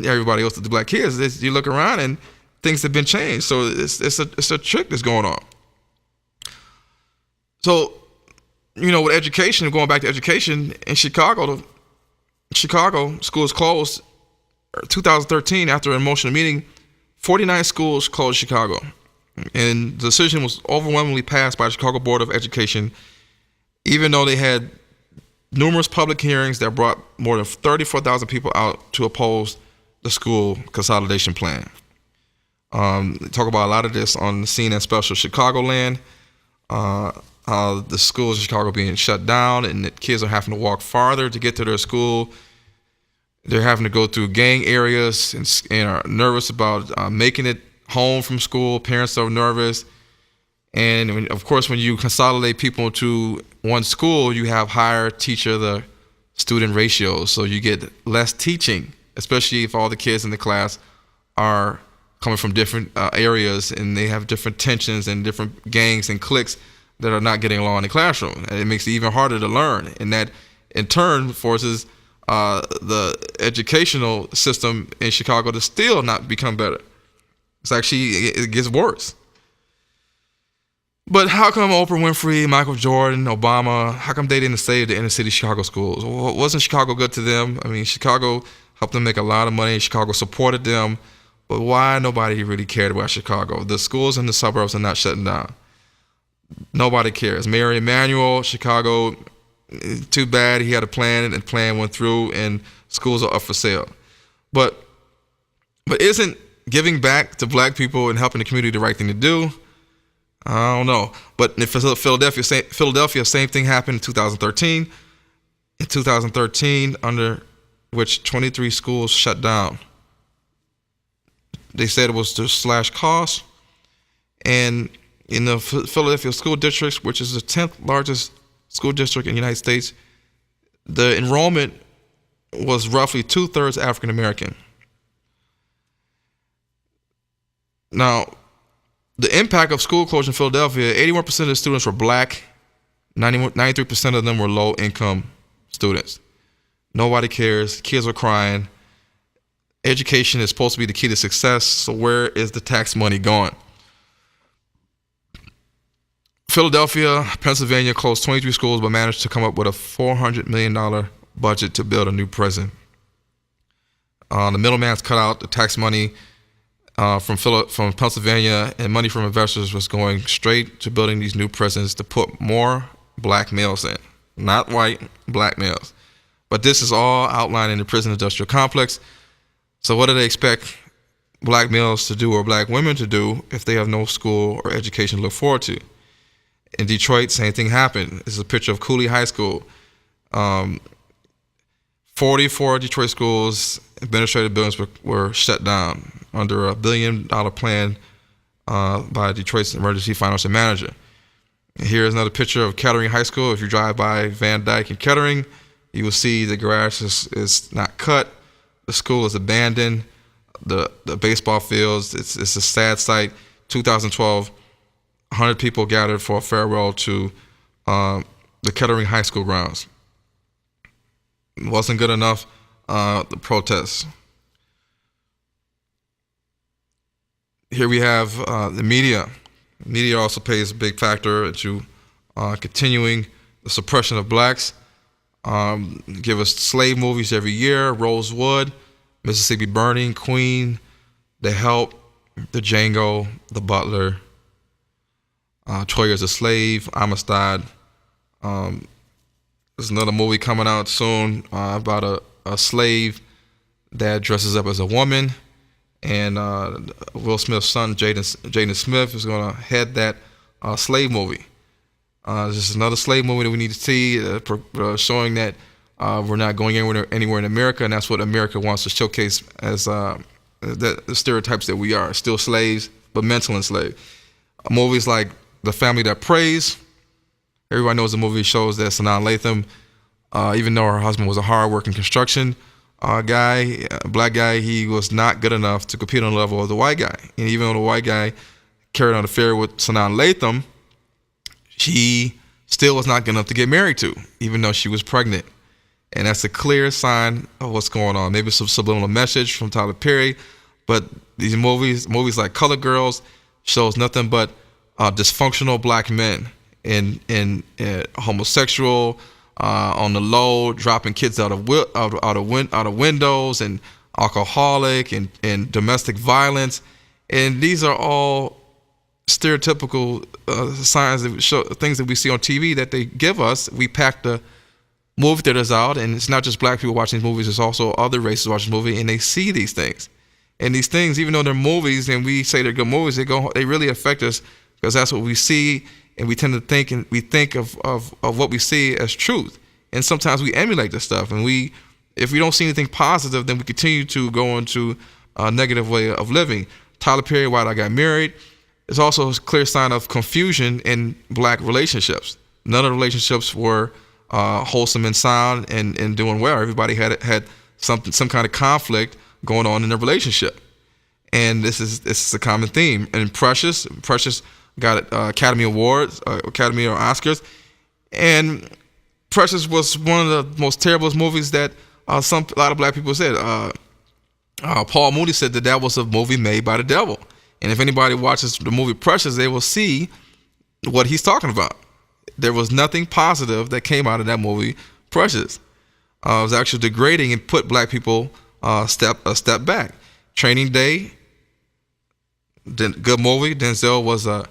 everybody else, the black kids, you look around and things have been changed. So it's a trick that's going on. So, with education, going back to education, in Chicago schools closed 2013 after an emotional meeting. 49 schools closed in Chicago. And the decision was overwhelmingly passed by the Chicago Board of Education, even though they had numerous public hearings that brought more than 34,000 people out to oppose the school consolidation plan. They talk about a lot of this on the CNN special Chicagoland, the schools in Chicago being shut down and that kids are having to walk farther to get to their school. They're having to go through gang areas and are nervous about making it home from school. Parents are nervous. And of course, when you consolidate people into one school, you have higher teacher to student ratios. So you get less teaching, especially if all the kids in the class are coming from different areas and they have different tensions and different gangs and cliques that are not getting along in the classroom. And it makes it even harder to learn. And that in turn forces the educational system in Chicago to still not become better. It gets worse. But how come Oprah Winfrey, Michael Jordan, Obama, how come they didn't save the inner city Chicago schools? Wasn't Chicago good to them? I mean, Chicago helped them make a lot of money. Chicago supported them. But why nobody really cared about Chicago? The schools in the suburbs are not shutting down. Nobody cares. Mayor Emanuel, Chicago, too bad he had a plan and the plan went through and schools are up for sale. But isn't giving back to black people and helping the community the right thing to do? I don't know. But in Philadelphia, same thing happened in 2013. In 2013, under which 23 schools shut down. They said it was to slash costs. And in the Philadelphia school districts, which is the 10th largest school district in the United States, the enrollment was roughly 2/3 African American. Now, the impact of school closure in Philadelphia, 81% of the students were black, 93% of them were low-income students. Nobody cares. Kids are crying. Education is supposed to be the key to success, so where is the tax money going? Philadelphia, Pennsylvania closed 23 schools but managed to come up with a $400 million budget to build a new prison. The middleman's cut out. The tax money from Pennsylvania and money from investors was going straight to building these new prisons to put more black males in. Not white, black males. But this is all outlined in the prison industrial complex. So what do they expect black males to do or black women to do if they have no school or education to look forward to? In Detroit, same thing happened. This is a picture of Cooley High School. 44 Detroit schools, administrative buildings were shut down under a $1 billion plan by Detroit's emergency financial manager. And here's another picture of Kettering High School. If you drive by Van Dyke and Kettering, you will see the garage is not cut. The school is abandoned. The baseball fields, it's a sad sight. 2012, 100 people gathered for a farewell to the Kettering High School grounds. It wasn't good enough. The protests. Here we have the media. Media also plays a big factor into continuing the suppression of blacks. Give us slave movies every year: Rosewood, Mississippi Burning, Queen, The Help, The Django, The Butler, 12 Years a Slave, Amistad. There's another movie coming out soon about a slave that dresses up as a woman, and Will Smith's son, Jaden Smith, is going to head that slave movie. This is another slave movie that we need to see, showing that we're not going anywhere in America, and that's what America wants to showcase as the stereotypes that we are, still slaves, but mental enslaved. Movies like The Family That Prays. Everybody knows the movie shows that Sanaa Lathan, even though her husband was a hard-working construction guy, a black guy, he was not good enough to compete on the level of the white guy. And even though the white guy carried on an affair with Sanaa Lathan, he still was not good enough to get married to, even though she was pregnant. And that's a clear sign of what's going on. Maybe some subliminal message from Tyler Perry, but these movies like Colored Girls, shows nothing but dysfunctional black men and homosexual, on the low, dropping kids out of windows, and alcoholic and domestic violence. And these are all stereotypical signs that show things that we see on TV that they give us. We pack the movie theaters out, and it's not just black people watching these movies, it's also other races watching the movie, and they see these things. And these things, even though they're movies and we say they're good movies, they really affect us, because that's what we see, and we tend to think, and we think of what we see as truth. And sometimes we emulate this stuff, and if we don't see anything positive, then we continue to go into a negative way of living. Tyler Perry, Why I Got Married, is also a clear sign of confusion in black relationships. None of the relationships were wholesome and sound and doing well. Everybody had some kind of conflict going on in their relationship, and this is a common theme. And Precious got Academy Awards, Academy or Oscars, and Precious was one of the most terrible movies that a lot of black people said. Paul Mooney said that was a movie made by the devil. And if anybody watches the movie Precious, they will see what he's talking about. There was nothing positive that came out of that movie, Precious. It was actually degrading and put black people a step back. Training Day, good movie. Denzel was a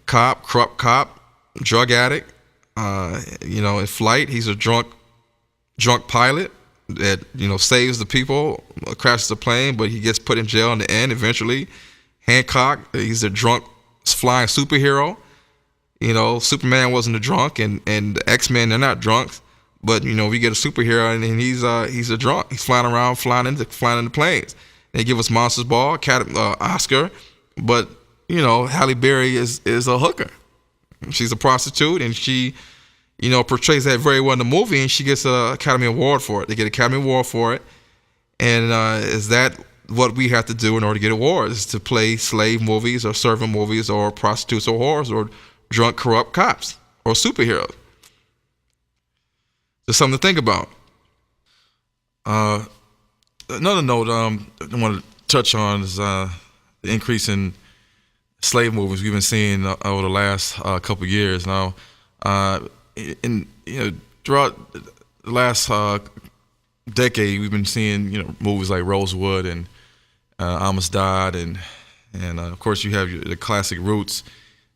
corrupt cop, drug addict. In flight, he's a drunk pilot that saves the people, crashes the plane, but he gets put in jail in the end eventually. Hancock, he's a drunk flying superhero. Superman wasn't a drunk, and the X-Men, they're not drunks, but we get a superhero and he's a drunk. He's flying around, flying into planes. They give us Monsters Ball, Oscar, but Halle Berry is a hooker. She's a prostitute, and she portrays that very well in the movie, and she gets an Academy Award for it. They get an Academy Award for it, and is that what we have to do in order to get awards? Is to play slave movies or servant movies or prostitutes or whores or drunk, corrupt cops or superheroes? Just something to think about. Another note I want to touch on is the increase in slave movies we've been seeing over the last couple of years now. Throughout the last decade, we've been seeing movies like Rosewood and Amistad, and of course you have the classic Roots.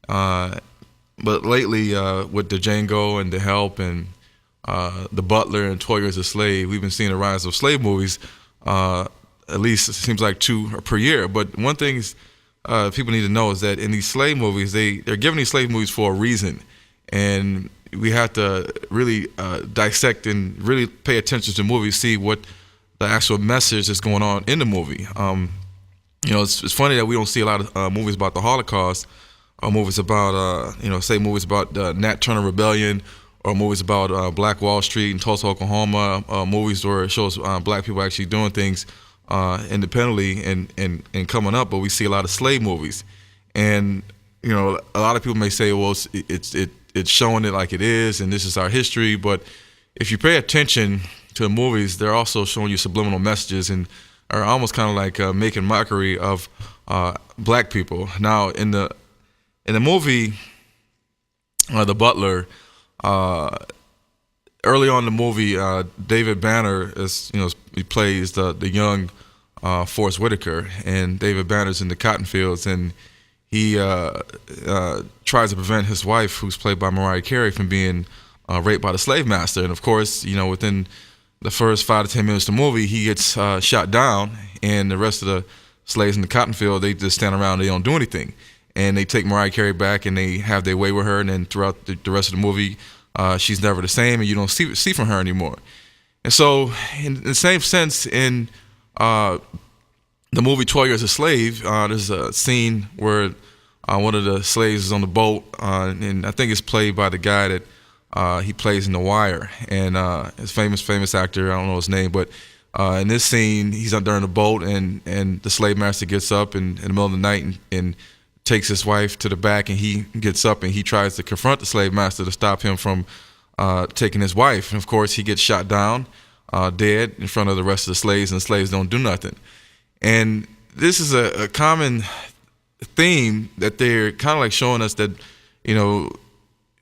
But lately, with the Django and The Help and The Butler and 12 Years a Slave, we've been seeing a rise of slave movies. At least it seems like 2 per year. But one thing is, people need to know is that in these slave movies, they're giving these slave movies for a reason, and we have to really dissect and really pay attention to the movie, see what the actual message is going on in the movie. It's funny that we don't see a lot of movies about the Holocaust, or movies about movies about the Nat Turner Rebellion, or movies about Black Wall Street in Tulsa, Oklahoma, movies where it shows black people actually doing things independently and coming up. But we see a lot of slave movies, and a lot of people may say, well, it's showing it like it is, and this is our history. But if you pay attention to the movies, they're also showing you subliminal messages and are almost kind of like making mockery of black people. Now, in the movie, The Butler, early on in the movie, David Banner he plays the young Forrest Whitaker, and David Banner's in the cotton fields, and he tries to prevent his wife, who's played by Mariah Carey, from being raped by the slave master. And of course, within the first 5 to 10 minutes of the movie, he gets shot down, and the rest of the slaves in the cotton field, they just stand around, they don't do anything. And they take Mariah Carey back, and they have their way with her, and then throughout the rest of the movie, she's never the same, and you don't see from her anymore. And so, in the same sense, in the movie 12 Years a Slave, there's a scene where one of the slaves is on the boat, and I think it's played by the guy that he plays in The Wire, and his famous actor, I don't know his name, but in this scene, he's out there in the boat, and the slave master gets up in the middle of the night and takes his wife to the back, and he gets up and he tries to confront the slave master to stop him from taking his wife. And of course, he gets shot down, dead in front of the rest of the slaves, and the slaves don't do nothing. And this is a common theme that they're kind of like showing us that,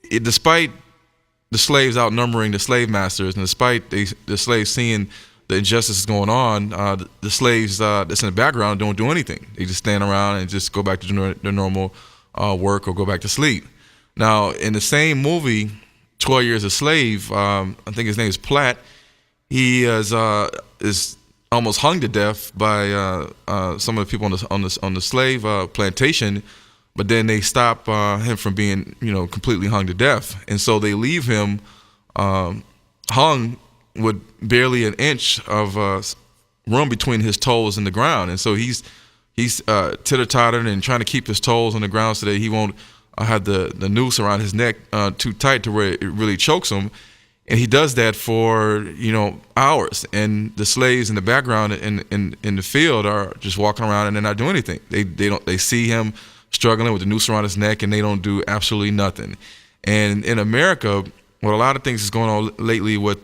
despite the slaves outnumbering the slave masters, and despite the slaves seeing the injustices going on, the slaves that's in the background don't do anything. They just stand around and just go back to their normal work or go back to sleep. Now, in the same movie, 12 Years a Slave, I think his name is Platt. He is almost hung to death by some of the people on the slave plantation, but then they stop him from being completely hung to death, and so they leave him hung with barely an inch of room between his toes and the ground, and so he's titter-tottering and trying to keep his toes on the ground so that he won't have the noose around his neck too tight to where it really chokes him. And he does that for hours, and the slaves in the background in the field are just walking around and they're not doing anything. They see him struggling with the noose around his neck, and they don't do absolutely nothing. And in America, what a lot of things is going on lately with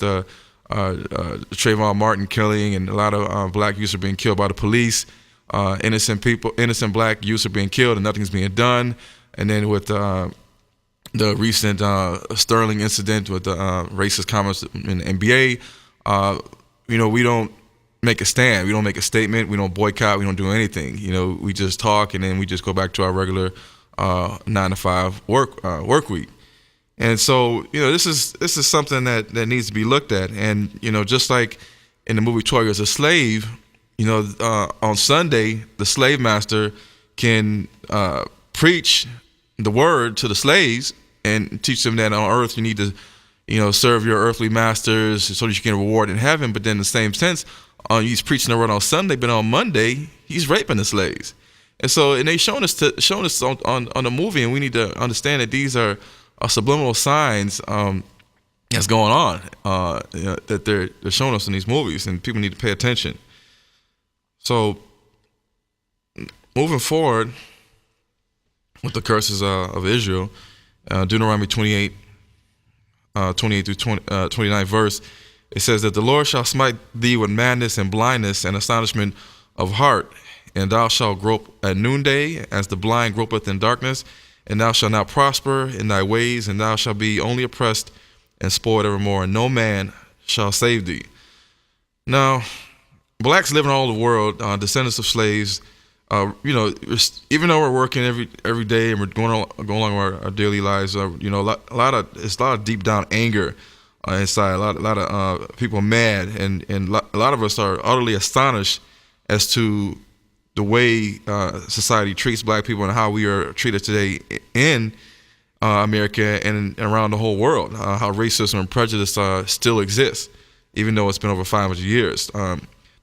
Trayvon Martin killing, and a lot of black youth are being killed by the police. Innocent black youth are being killed, and nothing's being done. And then with the recent Sterling incident with the racist comments in the NBA, we don't make a stand. We don't make a statement. We don't boycott. We don't do anything. We just talk, and then we just go back to our regular 9-to-5 work week. And so, this is something that needs to be looked at. And, just like in the movie 12 Years a Slave, on Sunday, the slave master can preach the word to the slaves and teach them that on earth you need to, serve your earthly masters so that you can reward in heaven. But then in the same sense, he's preaching the word on Sunday, but on Monday, he's raping the slaves. And they showing us on the movie, and we need to understand that these are subliminal signs that's going on that they're showing us in these movies, and people need to pay attention. So, moving forward with the curses of Israel, Deuteronomy 28 through 29 verse, it says that the Lord shall smite thee with madness and blindness and astonishment of heart, and thou shalt grope at noonday as the blind gropeth in darkness, and thou shalt not prosper in thy ways, and thou shalt be only oppressed and spoiled evermore, and no man shall save thee. Now, blacks living all over the world, descendants of slaves, even though we're working every day and we're going along our daily lives, a lot of deep down anger inside. A lot of people are mad, and a lot of us are utterly astonished as to the way society treats black people and how we are treated today in America and around the whole world. How racism and prejudice still exists, even though it's been over 500 years.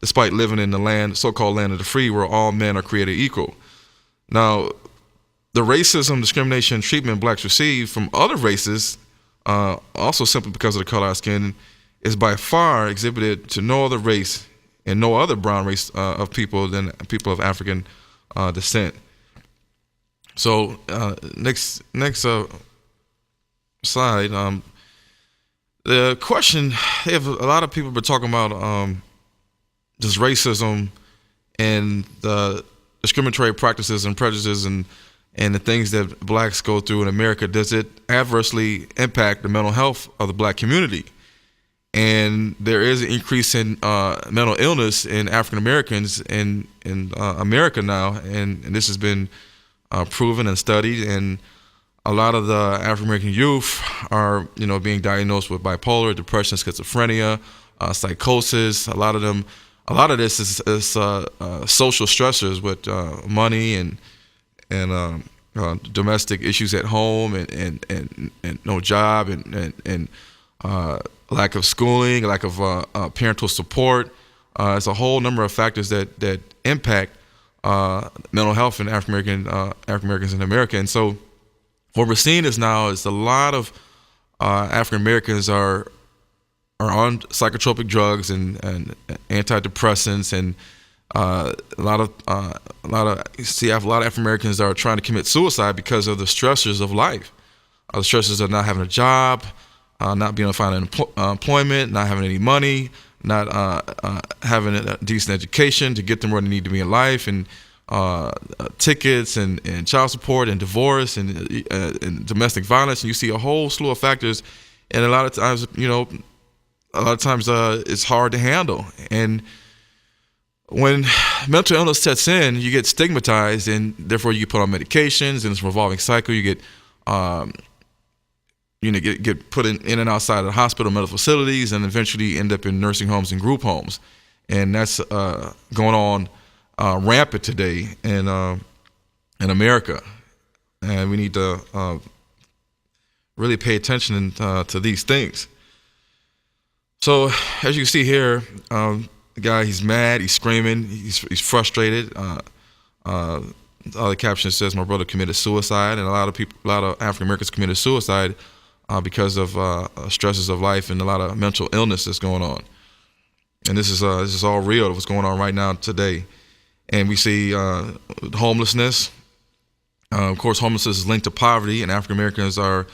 Despite living in the so-called land of the free, where all men are created equal. Now, the racism, discrimination, and treatment blacks receive from other races, also simply because of the color of our skin, is by far exhibited to no other race and no other brown race of people than people of African descent. So, next slide. The question, they have a lot of people been talking about just racism and the discriminatory practices and prejudices and the things that blacks go through in America. Does it adversely impact the mental health of the black community? And there is an increase in mental illness in African Americans in America now, and this has been proven and studied. And a lot of the African American youth are, being diagnosed with bipolar, depression, schizophrenia, psychosis. A lot of this is social stressors with money and domestic issues at home and no job and lack of schooling, lack of parental support. It's a whole number of factors that impact mental health in African Americans in America. And so what we're seeing is now is a lot of African Americans are on psychotropic drugs and antidepressants, and a lot of African Americans are trying to commit suicide because of the stressors of life. The stressors of not having a job, not being able to find employment, not having any money, not having a decent education to get them where they need to be in life, and tickets and child support and divorce and domestic violence. And you see a whole slew of factors, and a lot of times it's hard to handle. And when mental illness sets in, you get stigmatized, and therefore you get put on medications, and it's a revolving cycle. You get get put in and outside of the hospital, medical facilities, and eventually end up in nursing homes and group homes. And that's going on rampant today in America. And we need to really pay attention to these things. So as you can see here, the guy, he's mad, he's screaming, he's frustrated. The other caption says, "My brother committed suicide," and a lot of African Americans committed suicide because of stresses of life and a lot of mental illness that's going on. And this is all real, what's going on right now today. And we see homelessness. Of course, homelessness is linked to poverty, and African Americans are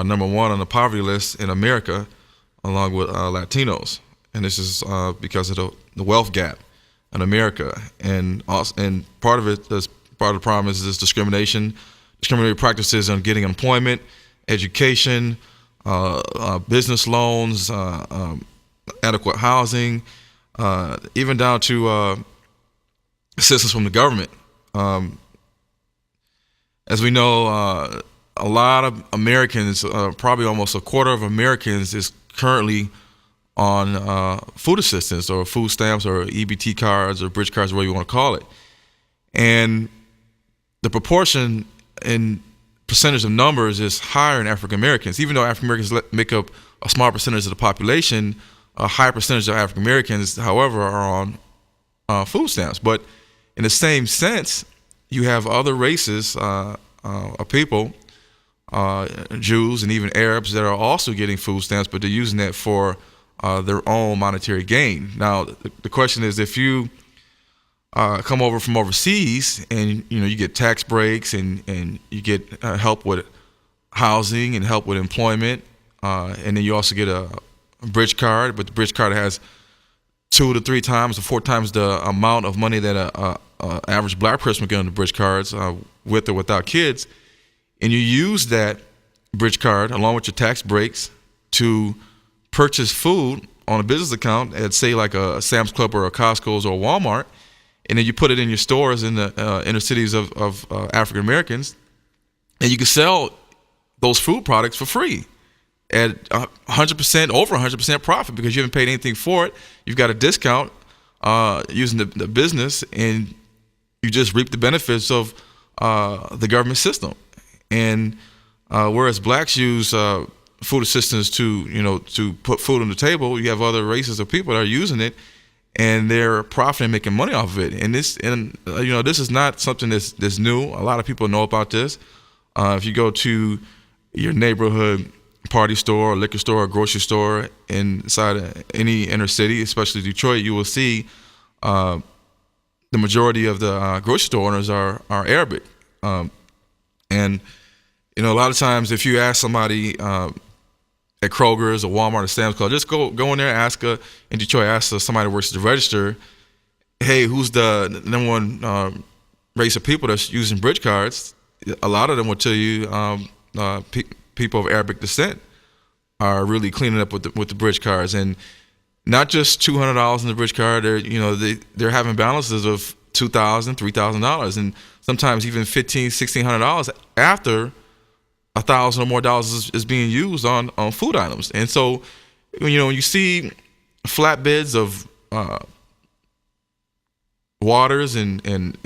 number one on the poverty list in America, along with Latinos. And this is because of the wealth gap in America. And part of the problem is this discriminatory practices on getting employment, education, business loans, adequate housing, even down to assistance from the government. As we know, a lot of Americans, probably almost a quarter of Americans, is currently on food assistance or food stamps or EBT cards or bridge cards, whatever you want to call it. And the proportion in percentage of numbers is higher in African Americans. Even though African Americans make up a small percentage of the population, a high percentage of African Americans, however, are on food stamps. But in the same sense, you have other races of people, Jews and even Arabs, that are also getting food stamps, but they're using that for their own monetary gain. Now, the question is, if you come over from overseas and you get tax breaks and you get help with housing and help with employment, and then you also get a bridge card, but the bridge card has 2 to 3 times or 4 times the amount of money that a average black person would get on the bridge cards, with or without kids, and you use that bridge card along with your tax breaks to purchase food on a business account at, say, like a Sam's Club or a Costco's or a Walmart, and then you put it in your stores in the inner cities of African Americans, and you can sell those food products for free at 100%, over 100% profit, because you haven't paid anything for it. You've got a discount using the business, and you just reap the benefits of the government system. And whereas blacks use food assistance to put food on the table, you have other races of people that are using it, and they're profiting, making money off of it. And this is not something that's new. A lot of people know about this. If you go to your neighborhood party store, or liquor store, or grocery store inside any inner city, especially Detroit, you will see the majority of the grocery store owners are Arabic. And a lot of times, if you ask somebody at Kroger's or Walmart or Sam's Club. Just go in there, in Detroit, ask somebody who works at the register, hey, who's the number one race of people that's using bridge cards? A lot of them will tell you people of Arabic descent are really cleaning up with the bridge cards, and not just $200 in the bridge card. They're having balances of $2,000, $3,000, and sometimes even $1,500, $1,600 after $1,000 or more dollars is being used on food items. And so, when you see flatbeds of waters and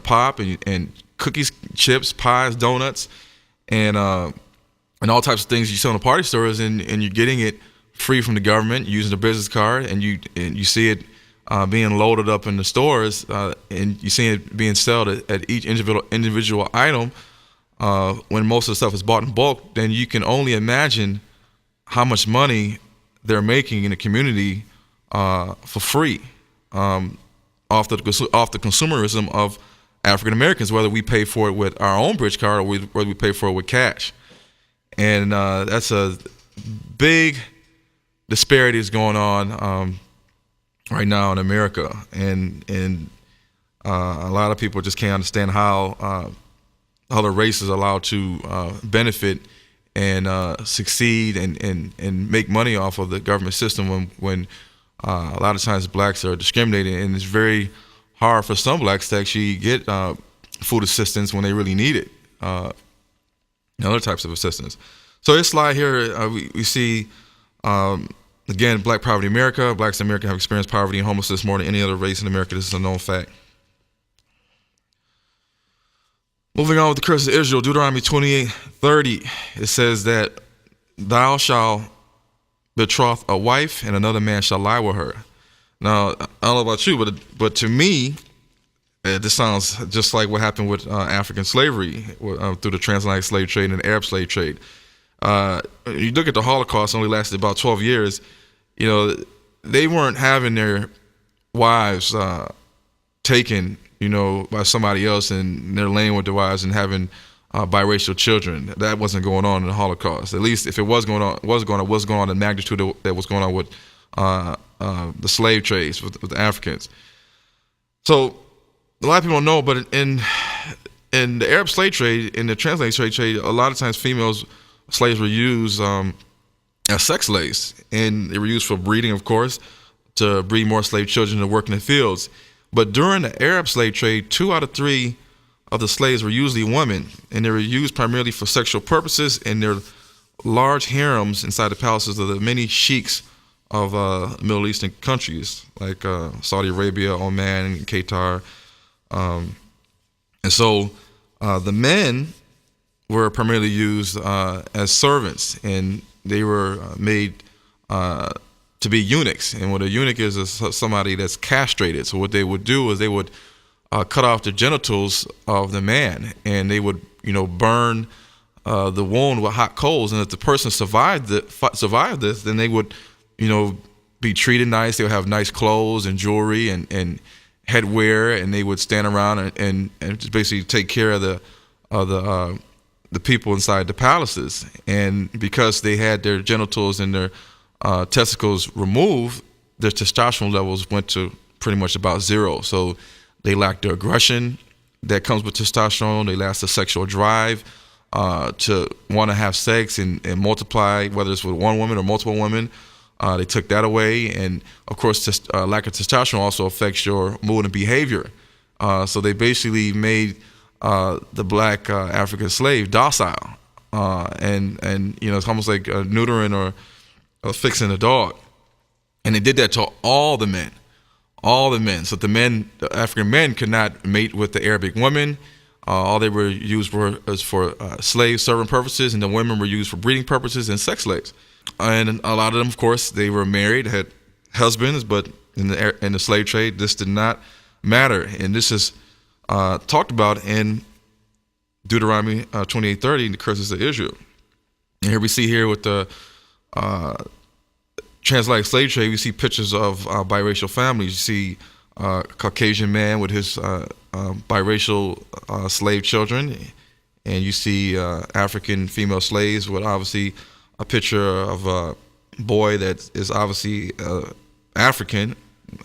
pop and cookies, chips, pies, donuts, and all types of things you sell in the party stores, and you're getting it free from the government using a business card, and you see it being loaded up in the stores, and you see it being sold at each individual item. When most of the stuff is bought in bulk, then you can only imagine how much money they're making in the community for free off the consumerism of African Americans, whether we pay for it with our own bridge card or whether we pay for it with cash. And that's a big disparities going on right now in America, and a lot of people just can't understand how other races are allowed to benefit and succeed and make money off of the government system when a lot of times blacks are discriminated, and it's very hard for some blacks to actually get food assistance when they really need it, and other types of assistance. So this slide here, we see, again, Black poverty in America. Blacks in America have experienced poverty and homelessness more than any other race in America. This is a known fact. Moving on with the curse of Israel, Deuteronomy 28:30, it says that thou shalt betroth a wife, and another man shall lie with her. Now, I don't know about you, but to me, this sounds just like what happened with African slavery through the transatlantic slave trade and the Arab slave trade. You look at the Holocaust, only lasted about 12 years. They weren't having their wives taken, by somebody else, and they're laying with the wives and having biracial children. That wasn't going on in the Holocaust. At least if it was going on, was going on the magnitude that was going on with the slave trades with the Africans. So a lot of people don't know, but in the Arab slave trade, in the transatlantic slave trade, a lot of times slaves were used as sex slaves, and they were used for breeding, of course, to breed more slave children to work in the fields. But during the Arab slave trade, 2 out of 3 of the slaves were usually women, and they were used primarily for sexual purposes in their large harems inside the palaces of the many sheiks of Middle Eastern countries like Saudi Arabia, Oman, and Qatar. And so the men were primarily used as servants, and they were made to be eunuchs. And what a eunuch is somebody that's castrated. So what they would do is they would cut off the genitals of the man, and they would, burn the wound with hot coals. And if the person survived this, then they would, be treated nice. They would have nice clothes and jewelry and headwear, and they would stand around and just basically take care of the people inside the palaces. And because they had their genitals and their testicles removed, their testosterone levels went to pretty much about 0. So they lacked the aggression that comes with testosterone. They lacked the sexual drive to want to have sex and multiply, whether it's with one woman or multiple women. They took that away. And of course, lack of testosterone also affects your mood and behavior. So they basically made the black African slave docile. And it's almost like neutering or fixing a dog. And they did that to all the men. So the African men could not mate with the Arabic women. All they were used was for slave servant purposes, and the women were used for breeding purposes and sex slaves. And a lot of them, of course, they were married, had husbands, but in the slave trade, this did not matter. And this is talked about in Deuteronomy 28:30, the curses of Israel. And here we see here with the transatlantic slave trade, we see pictures of biracial families. You see a Caucasian man with his biracial slave children, and you see African female slaves with obviously a picture of a boy that is obviously African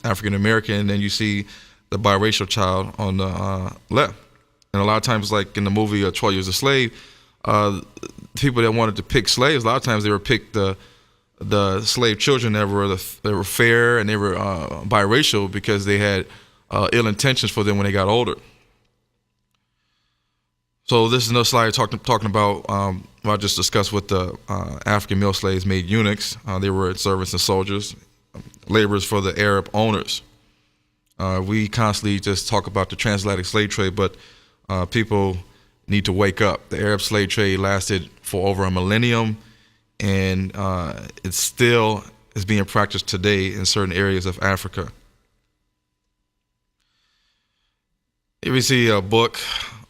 American, and then you see the biracial child on the left. And a lot of times, like in the movie 12 Years a Slave, people that wanted to pick slaves, a lot of times they would pick the slave children that were fair and they were biracial because they had ill intentions for them when they got older. So this is another slide talking about what I just discussed with the African male slaves made eunuchs. They were servants and soldiers, laborers for the Arab owners. We constantly just talk about the transatlantic slave trade, but people need to wake up. The Arab slave trade lasted for over a millennium, and it still is being practiced today in certain areas of Africa. Here we see a book,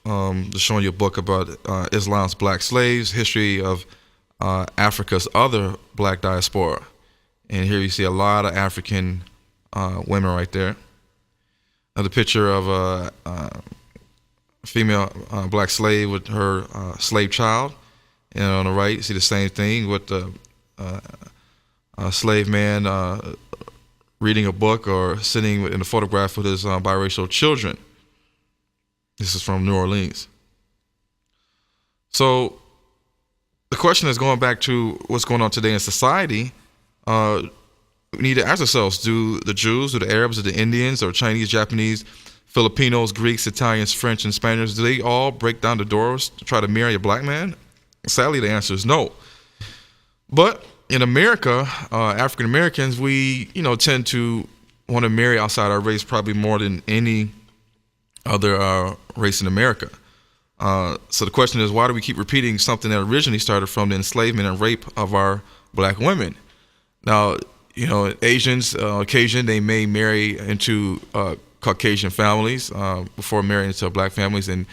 just showing you a book about Islam's black slaves, history of Africa's other black diaspora. And here you see a lot of African women right there. Another picture of a female black slave with her slave child. And on the right, you see the same thing with the slave man reading a book or sitting in a photograph with his biracial children. This is from New Orleans. So the question is, going back to what's going on today in society, we need to ask ourselves, do the Jews, do the Arabs, do the Indians, or Chinese, Japanese, Filipinos, Greeks, Italians, French, and Spaniards, do they all break down the doors to try to marry a black man? Sadly, the answer is no. But in America, African Americans, we tend to want to marry outside our race probably more than any other race in America. So the question is, why do we keep repeating something that originally started from the enslavement and rape of our black women? Now, Asians, Caucasian, they may marry into Caucasian families before marrying into black families, and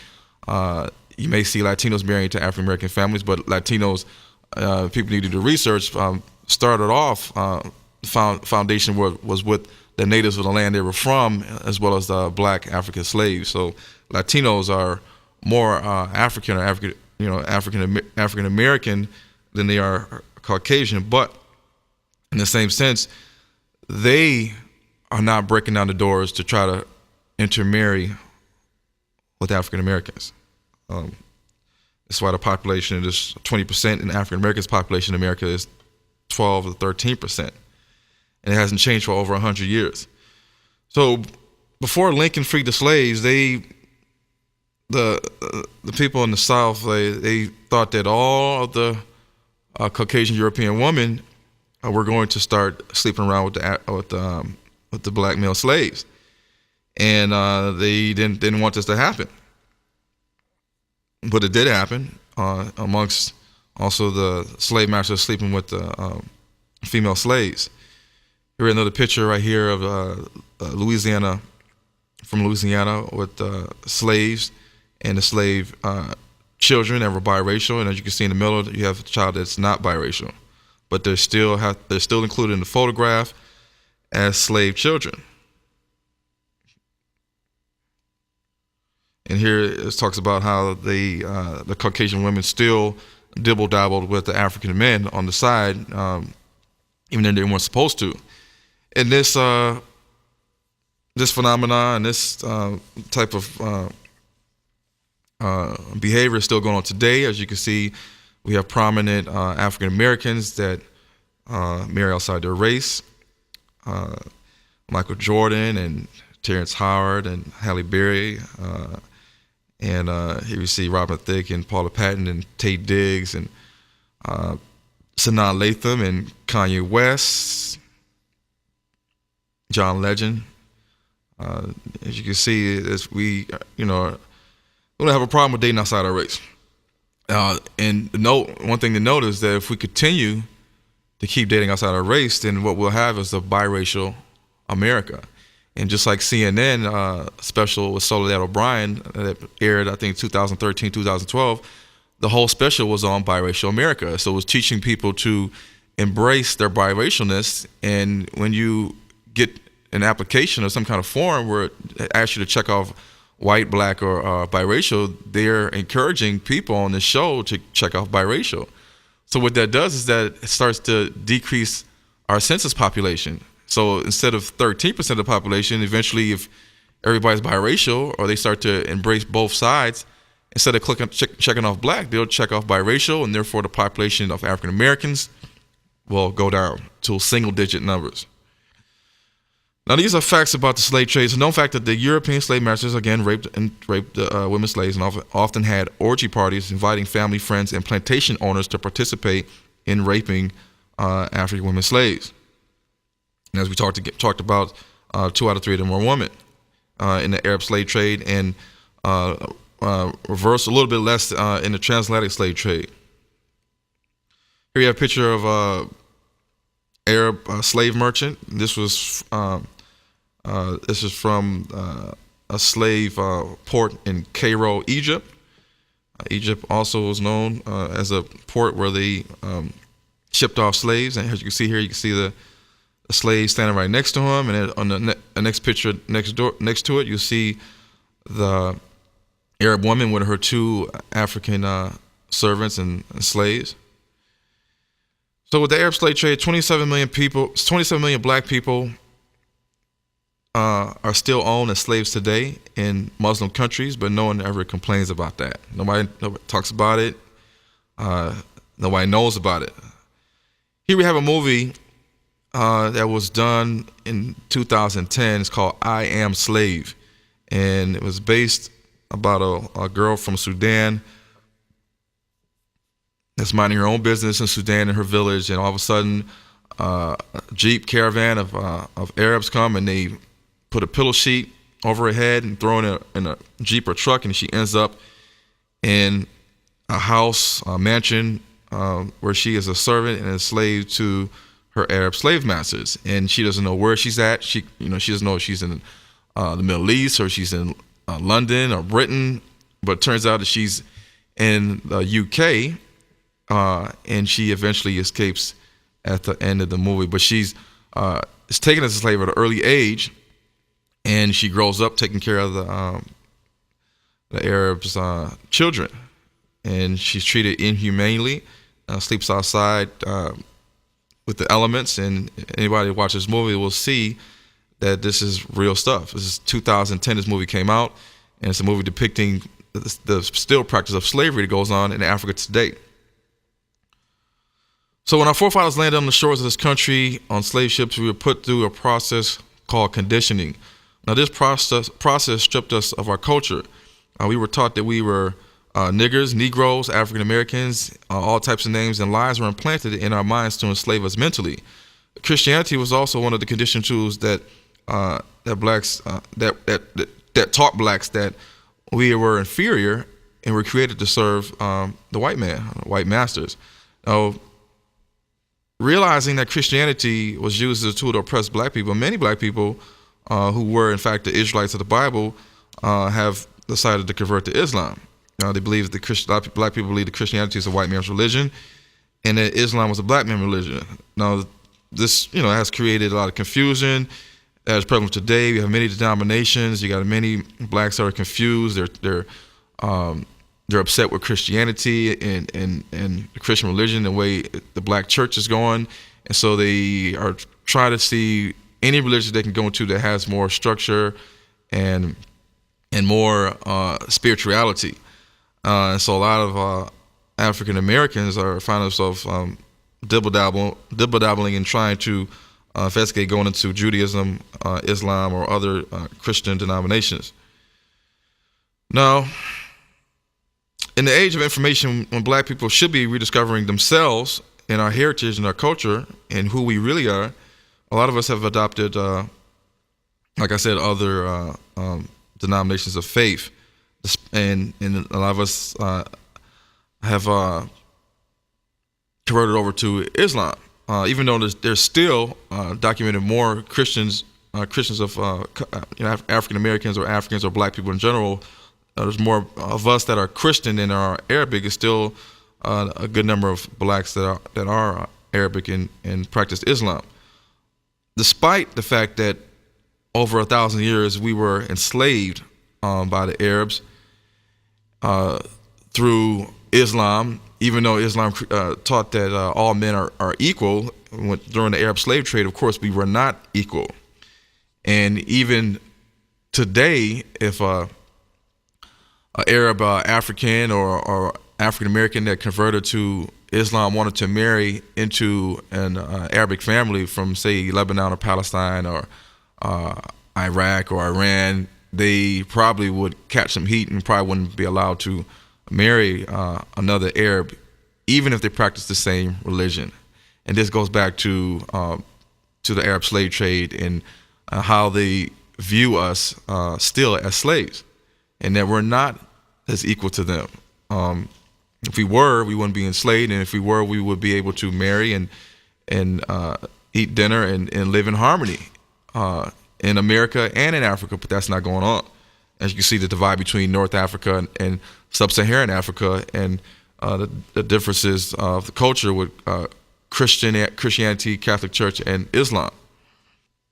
you may see Latinos marrying into African American families, but Latinos, people need to do research, started off, foundation was with the natives of the land they were from, as well as the black African slaves. So Latinos are more African or African American than they are Caucasian, but in the same sense, they are not breaking down the doors to try to intermarry with African Americans. That's why the population is 20%, and African Americans' population in America is 12 to 13%. And it hasn't changed for over 100 years. So before Lincoln freed the slaves, the people in the South, they thought that all of the Caucasian European women were going to start sleeping around with the black male slaves, and they didn't want this to happen. But it did happen, amongst also the slave masters sleeping with the female slaves. Here's another picture right here of Louisiana with slaves and the slave children that were biracial. And as you can see in the middle, you have a child that's not biracial, but they're still included in the photograph as slave children. And here it talks about how the Caucasian women still dibble-dabbled with the African men on the side, even though they weren't supposed to. And this phenomena and this type of behavior is still going on today. As you can see, we have prominent African Americans that marry outside their race. Michael Jordan and Terrence Howard and Halle Berry. And here you see Robin Thicke and Paula Patton and Taye Diggs and Sanaa Lathan and Kanye West, John Legend. As you can see, we don't have a problem with dating outside our race. And one thing to note is that if we continue to keep dating outside our race, then what we'll have is a biracial America. And just like CNN special with Soledad O'Brien that aired, I think, 2013, 2012, the whole special was on biracial America. So it was teaching people to embrace their biracialness. And when you get an application or some kind of form where it asks you to check off white, black, or biracial, they're encouraging people on the show to check off biracial. So what that does is that it starts to decrease our census population. So instead of 13% of the population, eventually if everybody's biracial or they start to embrace both sides, instead of checking off black, they'll check off biracial, and therefore the population of African Americans will go down to single-digit numbers. Now, these are facts about the slave trade. It's a known fact that the European slave masters, again, raped women slaves and often had orgy parties inviting family, friends, and plantation owners to participate in raping African women slaves. And as we talked about, 2 out of 3 of them were women in the Arab slave trade, and reverse a little bit less in the transatlantic slave trade. Here you have a picture of Arab slave merchant. This is from a slave port in Cairo, Egypt. Egypt also was known as a port where they shipped off slaves. And as you can see here, you can see the slave standing right next to him. And then on the next picture next to it, you see the Arab woman with her 2 African servants and slaves. So with the Arab slave trade, 27 million black people are still owned as slaves today in Muslim countries, but no one ever complains about that. Nobody talks about it. Nobody knows about it. Here we have a movie that was done in 2010. It's called I Am Slave, and it was based about a girl from Sudan that's minding her own business in Sudan in her village, and all of a sudden a Jeep caravan of Arabs come, and they put a pillow sheet over her head and throw her in a Jeep or truck, and she ends up in a house, a mansion, where she is a servant and a slave to her Arab slave masters. And she doesn't know where she's at. She doesn't know if she's in the Middle East or she's in London or Britain, but it turns out that she's in the UK, and she eventually escapes at the end of the movie. But she's is taken as a slave at an early age, and she grows up taking care of the Arabs' children, and she's treated inhumanely, sleeps outside with the elements, and anybody who watches this movie will see that this is real stuff. This is 2010, this movie came out, and it's a movie depicting the still practice of slavery that goes on in Africa today. So when our forefathers landed on the shores of this country on slave ships, we were put through a process called conditioning. Now this process stripped us of our culture. We were taught that we were niggers, Negroes, African Americans, all types of names, and lies were implanted in our minds to enslave us mentally. Christianity was also one of the conditioning tools that blacks that taught blacks that we were inferior and were created to serve the white man, white masters. Now, realizing that Christianity was used as a tool to oppress black people, many black people who were in fact the Israelites of the Bible have decided to convert to Islam. They believe that black people believe that Christianity is a white man's religion, and that Islam was a black man's religion. Now, this has created a lot of confusion. As prevalent today, we have many denominations. You got many blacks that are confused. They're upset with Christianity and the Christian religion, the way the black church is going, and so they are trying to see any religion they can go into that has more structure and more spirituality. And so a lot of African Americans find themselves dibble-dabbling and trying to investigate going into Judaism, Islam, or other Christian denominations. Now, in the age of information, when black people should be rediscovering themselves and our heritage and our culture and who we really are, a lot of us have adopted, like I said, other denominations of faith. And a lot of us have converted over to Islam, even though there's still documented more Christians of African Americans or Africans or black people in general. There's more of us that are Christian than are Arabic. It's still a good number of blacks that are Arabic and practice Islam, despite the fact that over 1,000 years we were enslaved by the Arabs through Islam. even though Islam taught that all men are equal, during the Arab slave trade, of course, we were not equal. And even today, if a Arab African or African American that converted to Islam wanted to marry into an Arabic family from, say, Lebanon or Palestine or Iraq or Iran, they probably would catch some heat and probably wouldn't be allowed to marry another Arab, even if they practice the same religion. And this goes back to the Arab slave trade and how they view us still as slaves, and that we're not as equal to them. If we were, we wouldn't be enslaved, and if we were, we would be able to marry and eat dinner and live in harmony in America and in Africa. But that's not going on. As you can see, the divide between North Africa and Sub-Saharan Africa, and the differences of the culture with Christianity, Catholic Church, and Islam.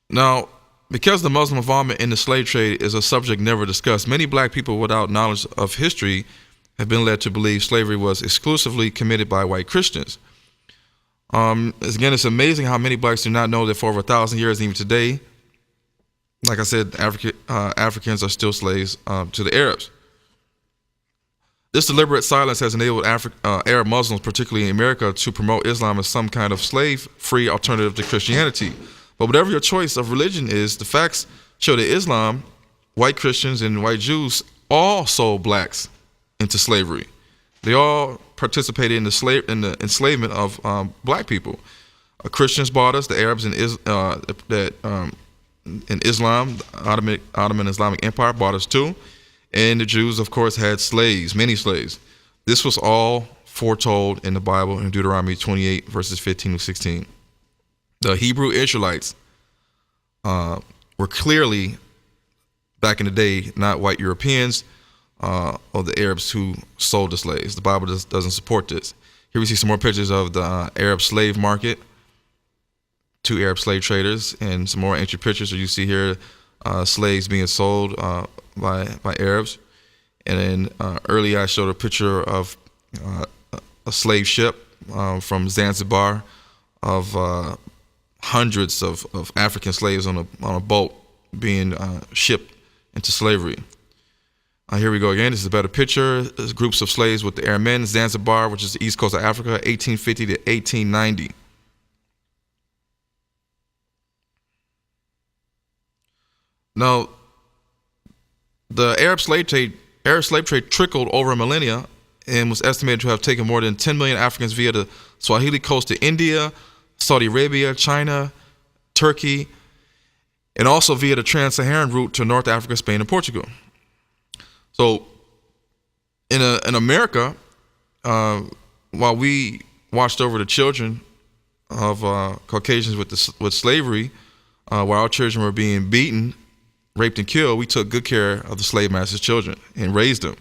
Now, because the Muslim involvement in the slave trade is a subject never discussed, many black people without knowledge of history have been led to believe slavery was exclusively committed by white Christians. Again, it's amazing how many blacks do not know that for over 1,000 years, and even today, like I said, Africans are still slaves to the Arabs. This deliberate silence has enabled Arab Muslims, particularly in America, to promote Islam as some kind of slave-free alternative to Christianity. But whatever your choice of religion is, the facts show that Islam, white Christians, and white Jews all sold blacks into slavery. They all participated in the enslavement of black people. Christians bought us, the Arabs in Islam, the Ottoman Islamic Empire bought us too, and the Jews, of course, had slaves, many slaves. This was all foretold in the Bible in Deuteronomy 28, verses 15 to 16. The Hebrew Israelites were clearly, back in the day, not white Europeans or the Arabs who sold the slaves. The Bible doesn't support this. Here we see some more pictures of the Arab slave market, two Arab slave traders, and some more ancient pictures. So you see here slaves being sold by Arabs. And then earlier I showed a picture of a slave ship from Zanzibar of hundreds of African slaves on a boat being shipped into slavery. Here we go again. This is a better picture. There's groups of slaves with the Arab men, Zanzibar, which is the east coast of Africa, 1850 to 1890. Now, the Arab slave trade trickled over a millennia and was estimated to have taken more than 10 million Africans via the Swahili coast to India, Saudi Arabia, China, Turkey, and also via the trans-Saharan route to North Africa, Spain, and Portugal. So in America, while we watched over the children of Caucasians with slavery, while our children were being beaten, raped, and killed, we took good care of the slave master's children and raised them,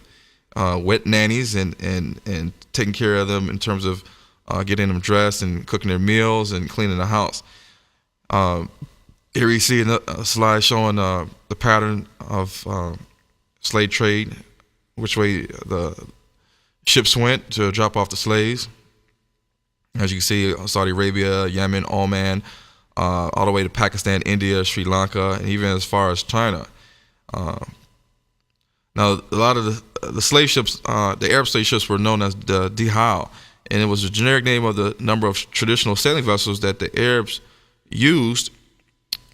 wet nannies and taking care of them in terms of getting them dressed and cooking their meals and cleaning the house. Here we see a slide showing the pattern of slave trade, which way the ships went to drop off the slaves. As you can see, Saudi Arabia, Yemen, Oman, all the way to Pakistan, India, Sri Lanka, and even as far as China. Now, a lot of the slave ships, the Arab slave ships, were known as the Dihal, and it was a generic name of the number of traditional sailing vessels that the Arabs used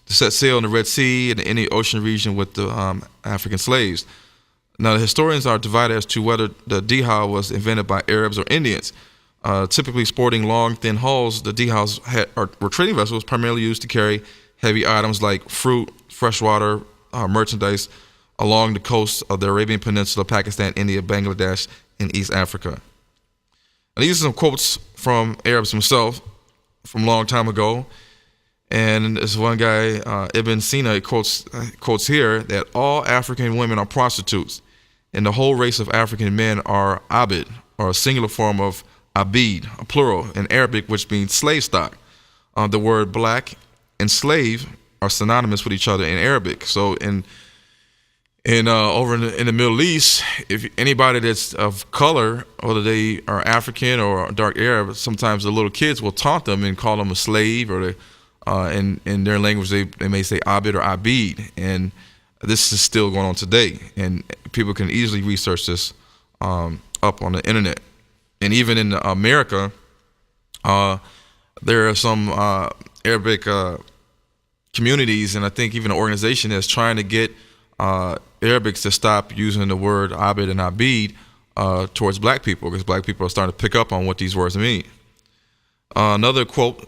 to set sail in the Red Sea and the Indian Ocean region with the African slaves. Now, the historians are divided as to whether the Dihal was invented by Arabs or Indians. Typically sporting long, thin hulls, the Dihals were trading vessels primarily used to carry heavy items like fruit, freshwater, merchandise along the coast of the Arabian Peninsula, Pakistan, India, Bangladesh, and East Africa. And these are some quotes from Arabs himself from a long time ago. And this one guy, Ibn Sina, quotes here that all African women are prostitutes, and the whole race of African men are abid, or a singular form of abid, a plural, in Arabic, which means slave stock. The word black and slave are synonymous with each other in Arabic. So in And over in the Middle East, if anybody that's of color, whether they are African or dark Arab, sometimes the little kids will taunt them and call them a slave, or in their language they may say abid or abid. And this is still going on today, and people can easily research this up on the internet. And even in America, there are some Arabic communities, and I think even an organization that's trying to get Arabics to stop using the word abid and abid towards black people, because black people are starting to pick up on what these words mean. Another quote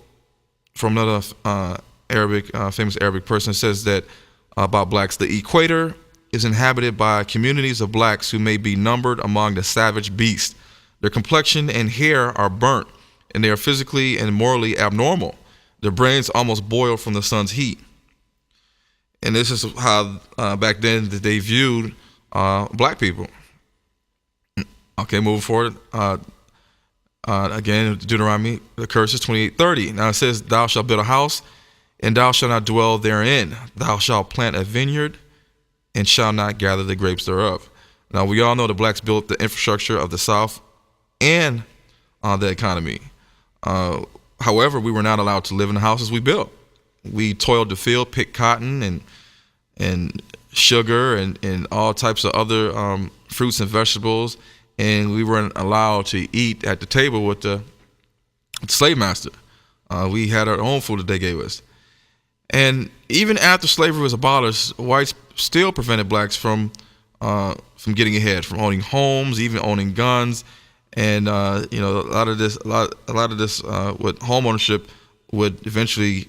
from another famous Arabic person says that about blacks: the equator is inhabited by communities of blacks who may be numbered among the savage beasts. Their complexion and hair are burnt, and they are physically and morally abnormal. Their brains almost boil from the sun's heat. And this is how back then that they viewed black people. Okay, moving forward. Again, Deuteronomy, the curses 28:30. Now it says, "Thou shalt build a house, and thou shalt not dwell therein. Thou shalt plant a vineyard, and shalt not gather the grapes thereof." Now we all know the blacks built the infrastructure of the South and the economy. However, we were not allowed to live in the houses we built. We toiled the field, picked cotton and sugar and all types of other fruits and vegetables, and we weren't allowed to eat at the table with the slave master. We had our own food that they gave us. And even after slavery was abolished, whites still prevented blacks from getting ahead, from owning homes, even owning guns. And a lot of this with home ownership would eventually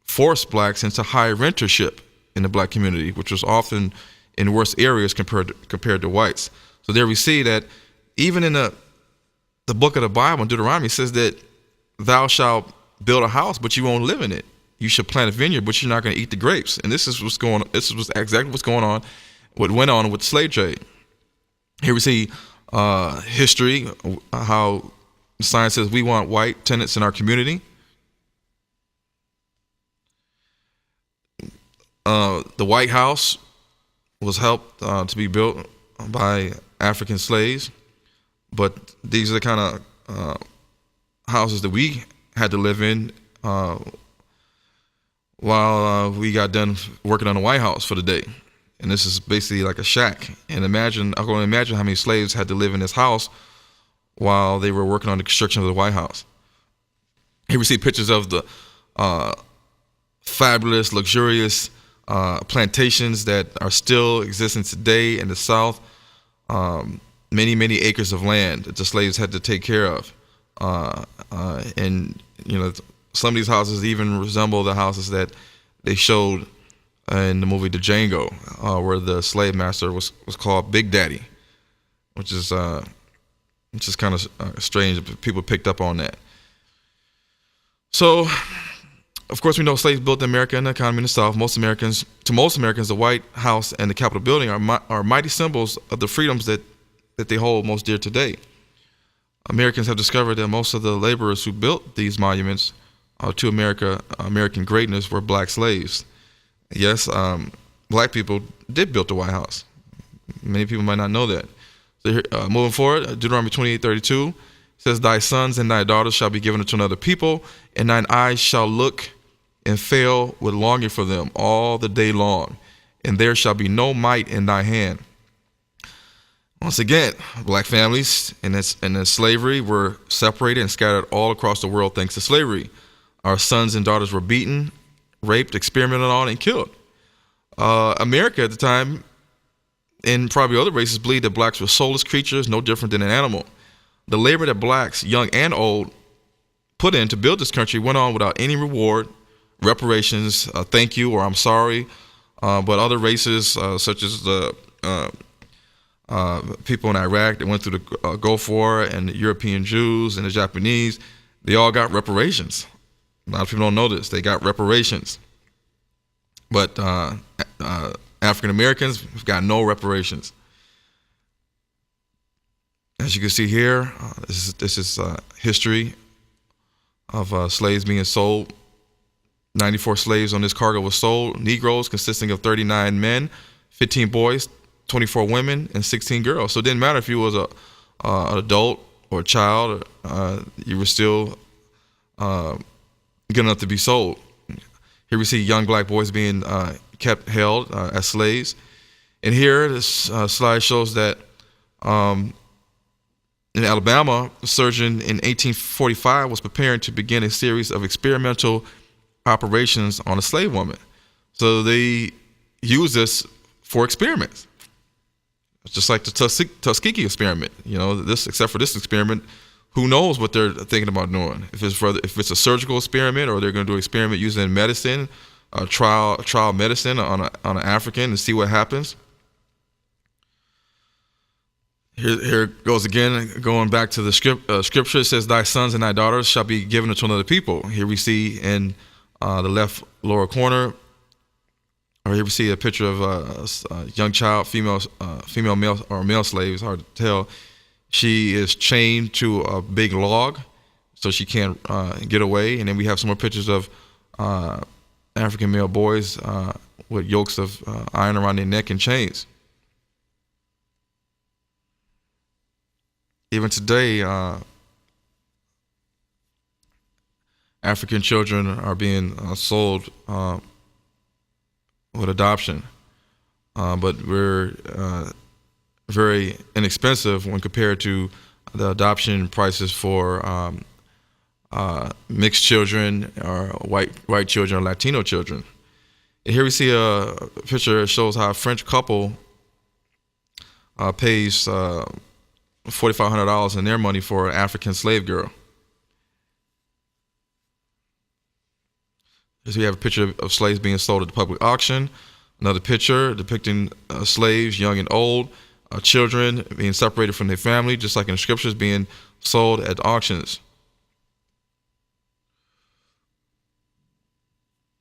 force blacks into high rentership in the black community, which was often in worse areas compared to whites. So there we see that even in the book of the Bible, in Deuteronomy, says that thou shalt build a house, but you won't live in it. You should plant a vineyard, but you're not going to eat the grapes. And this is what's going on. This is exactly what's going on. What went on with the slave trade. Here we see history, how science says we want white tenants in our community. The White House was helped to be built by African slaves, but these are the kind of houses that we had to live in while we got done working on the White House for the day. And this is basically like a shack. And I can only imagine how many slaves had to live in this house while they were working on the construction of the White House. Here we see pictures of the fabulous, luxurious plantations that are still existing today in the South. Many, many acres of land that the slaves had to take care of. And some of these houses even resemble the houses that they showed in the movie The Django, where the slave master was called Big Daddy, which is kind of strange that people picked up on that. So, of course, we know slaves built America and the economy in the South. To most Americans, the White House and the Capitol building are mighty symbols of the freedoms that they hold most dear today. Americans have discovered that most of the laborers who built these monuments to American greatness were black slaves. Yes, black people did build the White House. Many people might not know that. So here, moving forward, Deuteronomy 28:32 says, "Thy sons and thy daughters shall be given unto another people, and thine eyes shall look and fail with longing for them all the day long, and there shall be no might in thy hand." Once again, black families in slavery were separated and scattered all across the world thanks to slavery. Our sons and daughters were beaten, raped, experimented on, and killed. America at the time, and probably other races, believed that blacks were soulless creatures, no different than an animal. The labor that blacks, young and old, put in to build this country went on without any reward, reparations, thank you, or I'm sorry. But other races, such as the people in Iraq that went through the Gulf War, and the European Jews and the Japanese, they all got reparations. A lot of people don't know this. They got reparations. But African Americans have got no reparations. As you can see here, this is history of slaves being sold. 94 slaves on this cargo was sold. Negroes consisting of 39 men 15 boys, 24 women, and 16 girls. So it didn't matter if you was an adult or a child, you were still good enough to be sold. Here we see young black boys being kept held as slaves. And here, this slide shows that in Alabama, a surgeon in 1845 was preparing to begin a series of experimental operations on a slave woman. So they used this for experiments. It's just like the Tuskegee experiment. Except for this experiment, who knows what they're thinking about doing? If it's a surgical experiment, or they're going to do an experiment using medicine, trial medicine on an African and see what happens. Here it goes again, going back to the scripture. It says, "Thy sons and thy daughters shall be given to another people." Here we see in the left lower corner, or here we see a picture of a young child, female male or male slave. It's hard to tell. She is chained to a big log, so she can't get away. And then we have some more pictures of African male boys with yokes of iron around their neck and chains. Even today, African children are being sold with adoption, but we're very inexpensive when compared to the adoption prices for mixed children, or white children, or Latino children. And here we see a picture that shows how a French couple pays $4,500 in their money for an African slave girl. So we have a picture of slaves being sold at the public auction. Another picture depicting slaves, young and old, children being separated from their family, just like in the scriptures, being sold at auctions.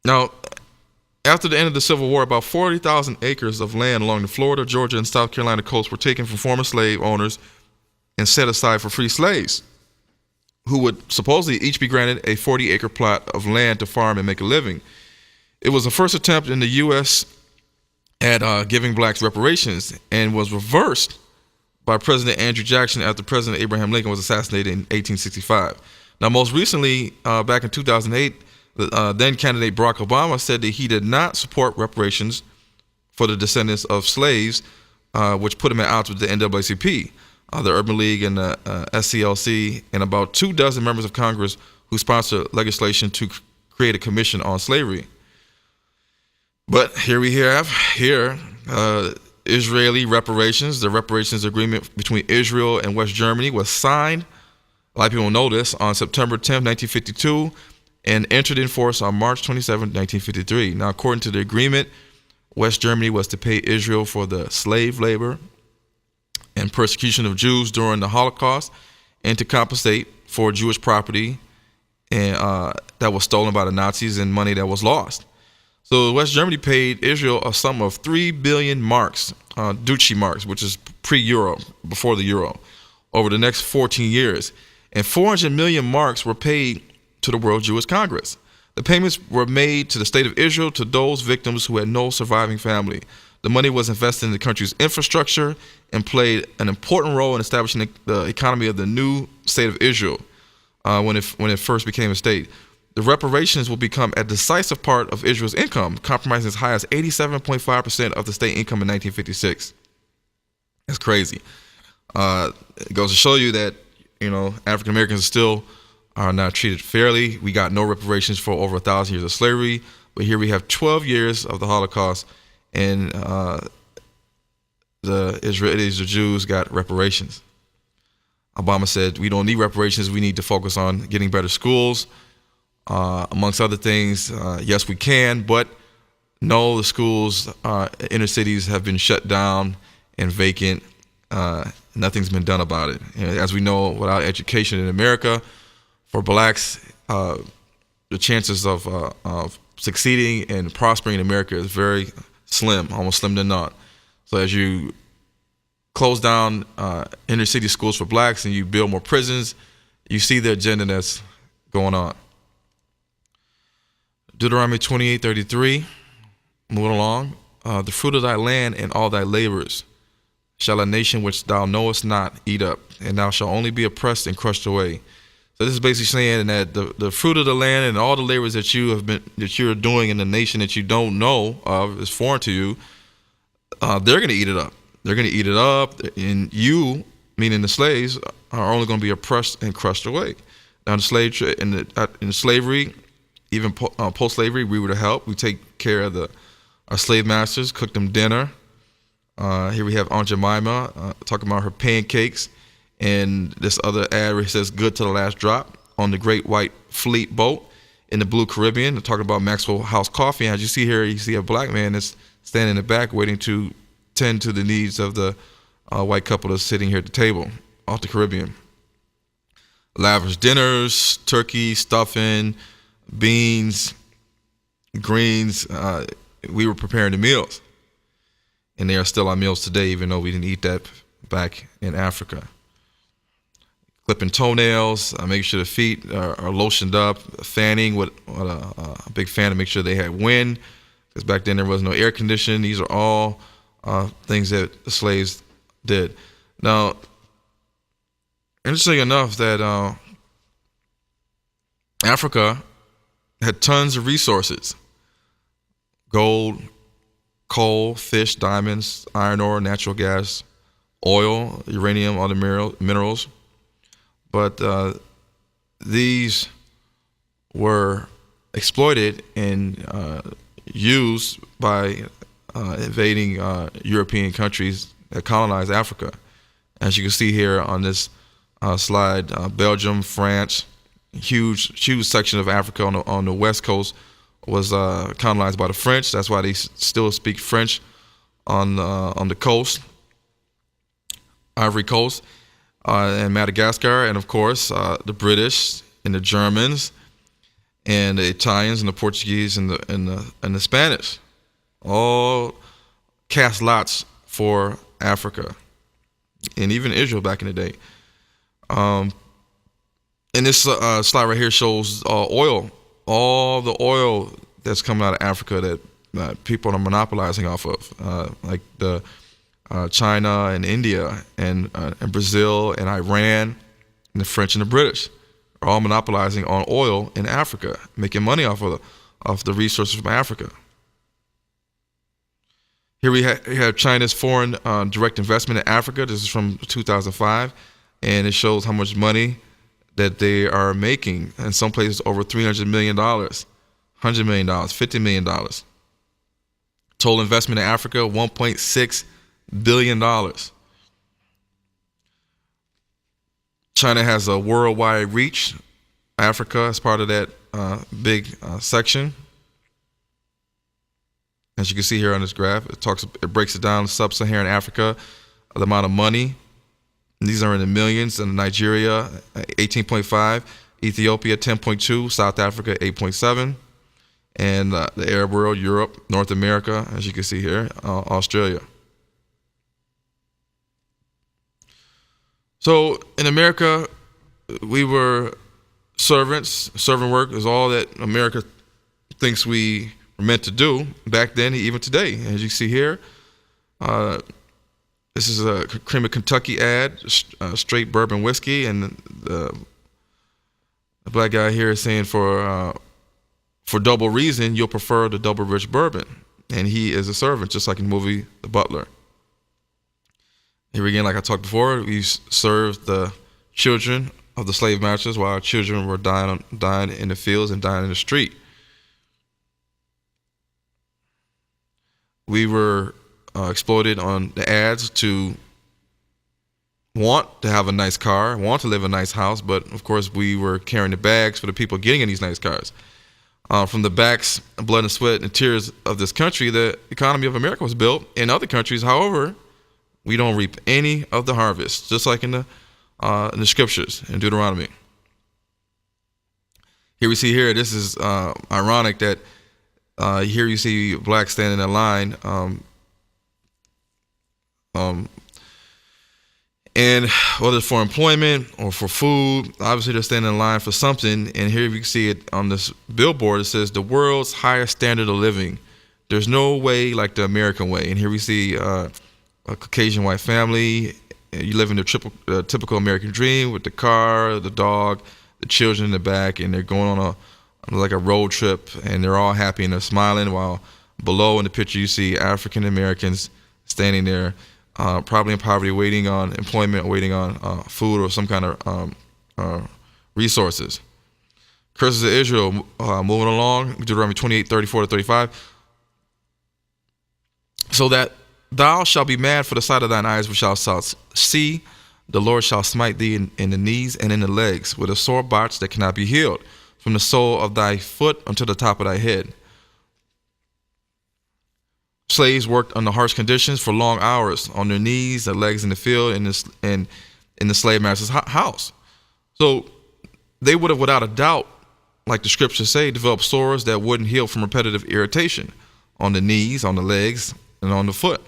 Now, after the end of the Civil War, about 40,000 acres of land along the Florida, Georgia, and South Carolina coasts were taken from former slave owners and set aside for free slaves, who would supposedly each be granted a 40-acre plot of land to farm and make a living. It was the first attempt in the U.S. at giving blacks reparations, and was reversed by President Andrew Jackson after President Abraham Lincoln was assassinated in 1865. Now, most recently, back in 2008, the then candidate Barack Obama said that he did not support reparations for the descendants of slaves, which put him at odds with the NAACP. The Urban League and the SCLC, and about 24 members of Congress who sponsored legislation to create a commission on slavery. But here we have Israeli reparations. The reparations agreement between Israel and West Germany was signed, a lot of people know this, on September 10, 1952, and entered in force on March 27, 1953. Now, according to the agreement, West Germany was to pay Israel for the slave labor and persecution of Jews during the Holocaust, and to compensate for Jewish property and that was stolen by the Nazis and money that was lost. So West Germany paid Israel a sum of 3 billion marks, Duchy marks, which is pre-Euro, before the Euro, over the next 14 years. And 400 million marks were paid to the World Jewish Congress. The payments were made to the state of Israel, to those victims who had no surviving family. The money was invested in the country's infrastructure and played an important role in establishing the economy of the new state of Israel when it first became a state. The reparations will become a decisive part of Israel's income, compromising as high as 87.5% of the state income in 1956. That's crazy. It goes to show you that, African Americans still are not treated fairly. We got no reparations for over 1,000 years of slavery, but here we have 12 years of the Holocaust, and the Israelis, the Jews, got reparations. Obama said, we don't need reparations. We need to focus on getting better schools, amongst other things. Yes, we can, but no, the schools, inner cities have been shut down and vacant. Nothing's been done about it. As we know, without education in America, for blacks, the chances of succeeding and prospering in America is very slim, almost slim to none. So as you close down inner city schools for blacks and you build more prisons, you see the agenda that's going on. Deuteronomy 28:33, moving along. the fruit of thy land and all thy labors shall a nation which thou knowest not eat up, and thou shalt only be oppressed and crushed away. So this is basically saying that the fruit of the land and all the labors that you're doing in the nation that you don't know of is foreign to you. They're going to eat it up. They're going to eat it up, and you, meaning the slaves, are only going to be oppressed and crushed away. Now, in slavery, even post-slavery, we were to help. We take care of our slave masters, cook them dinner. Here we have Aunt Jemima talking about her pancakes, and this other ad where it says "good to the last drop" on the Great White Fleet boat in the Blue Caribbean. They're talking about Maxwell House coffee. And as you see here, you see a black man that's standing in the back waiting to tend to the needs of the white couple that's sitting here at the table off the Caribbean. Lavish dinners, turkey, stuffing, beans, greens. We were preparing the meals, and they are still our meals today, even though we didn't eat that back in Africa. Clipping toenails, making sure the feet are lotioned up, fanning with a big fan to make sure they had wind, because back then there was no air conditioning. These are all things that the slaves did. Now, interesting enough that Africa had tons of resources: gold, coal, fish, diamonds, iron ore, natural gas, oil, uranium, other minerals. But these were exploited and used by invading European countries that colonized Africa. As you can see here on this slide, Belgium, France, huge section of Africa on the west coast was colonized by the French. That's why they still speak French on the coast, Ivory Coast, and Madagascar, and of course the British and the Germans and the Italians and the Portuguese and the Spanish all cast lots for Africa, and even Israel back in the day. And this slide right here shows oil, all the oil that's coming out of Africa that people are monopolizing off of, like the China and India and Brazil and Iran and the French and the British are all monopolizing on oil in Africa, making money off the resources from Africa. Here we have China's foreign direct investment in Africa. This is from 2005, and it shows how much money that they are making. In some places, over $300 million, $100 million, $50 million. Total investment in Africa, $1.6 billion. China has a worldwide reach. Africa is part of that big section. As you can see here on this graph, it breaks it down: sub-Saharan Africa, the amount of money. And these are in the millions. In Nigeria, 18.5, Ethiopia, 10.2, South Africa, 8.7, and the Arab world, Europe, North America, as you can see here, Australia. So in America, we were servants. Servant work is all that America thinks we were meant to do back then, even today. As you see here, this is a Cream of Kentucky ad, straight bourbon whiskey, and the black guy here is saying for double reason, you'll prefer the double rich bourbon. And he is a servant, just like in the movie The Butler. Here again, like I talked before, we served the children of the slave masters while our children were dying in the fields and dying in the street. We were exploited on the ads to want to have a nice car, want to live in a nice house, but of course we were carrying the bags for the people getting in these nice cars. From the backs, blood and sweat and tears of this country, the economy of America was built. In other countries, however, we don't reap any of the harvest, just like in the scriptures in Deuteronomy. Here we see here, this is ironic that here you see blacks standing in line, and whether it's for employment or for food, obviously they're standing in line for something. And here you can see it on this billboard. It says the world's highest standard of living. there's no way like the American way. And here we see a Caucasian white family. You live in the typical American dream with the car, the dog, the children in the back, and they're going on a road trip, and they're all happy and they're smiling, while below in the picture you see African Americans standing there, probably in poverty, waiting on employment, waiting on food or some kind of resources. Curses of Israel, moving along, Deuteronomy 28:34-35. So that thou shalt be mad for the sight of thine eyes, which thou shalt see. The Lord shall smite thee in the knees and in the legs with a sore botch that cannot be healed, from the sole of thy foot unto the top of thy head. Slaves worked under harsh conditions for long hours on their knees, their legs in the field, and in the slave master's house. So they would have, without a doubt, like the scriptures say, developed sores that wouldn't heal from repetitive irritation on the knees, on the legs, and on the foot.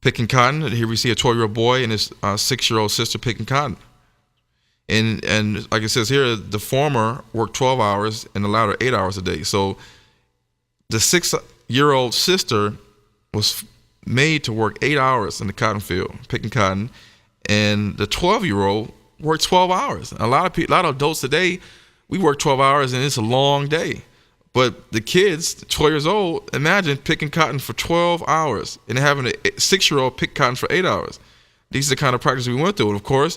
Picking cotton. Here we see a 12-year-old boy and his 6-year-old sister picking cotton. And like it says here, the former worked 12 hours and the latter 8 hours a day. So the 6-year-old sister was made to work 8 hours in the cotton field, picking cotton, and the 12-year-old worked 12 hours. A lot of adults today, we work 12 hours and it's a long day. But the kids, 12 years old, imagine picking cotton for 12 hours and having a 6-year-old pick cotton for 8 hours. These are the kind of practice we went through. And of course,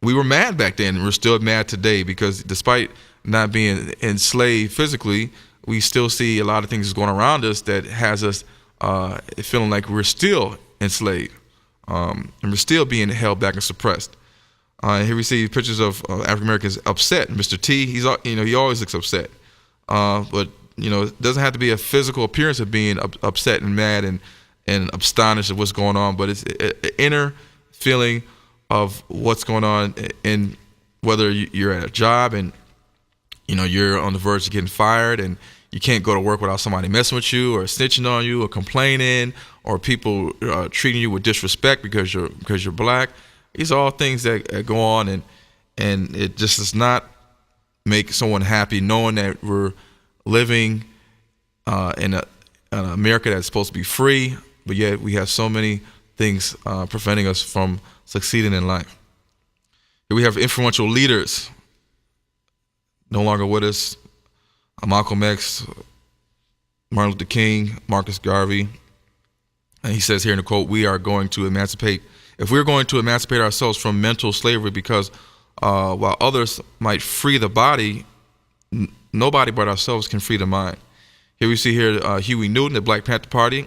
we were mad back then, and we're still mad today, because despite not being enslaved physically, we still see a lot of things going around us that has us feeling like we're still enslaved, and we're still being held back and suppressed. Here we see pictures of African Americans upset. Mr. T, he always looks upset. But it doesn't have to be a physical appearance of being upset and mad and astonished at what's going on, but it's an inner feeling of what's going on, and whether you're at a job and you're on the verge of getting fired and you can't go to work without somebody messing with you or snitching on you or complaining, or people treating you with disrespect because you're black. These are all things that go on, and it just does not make someone happy knowing that we're living in an America that's supposed to be free, but yet we have so many things preventing us from succeeding in life. Here we have influential leaders no longer with us. Malcolm X, Martin Luther King, Marcus Garvey. And he says here in the quote, if we're going to emancipate ourselves from mental slavery, because while others might free the body, nobody but ourselves can free the mind. Here we see here Huey Newton, the Black Panther Party.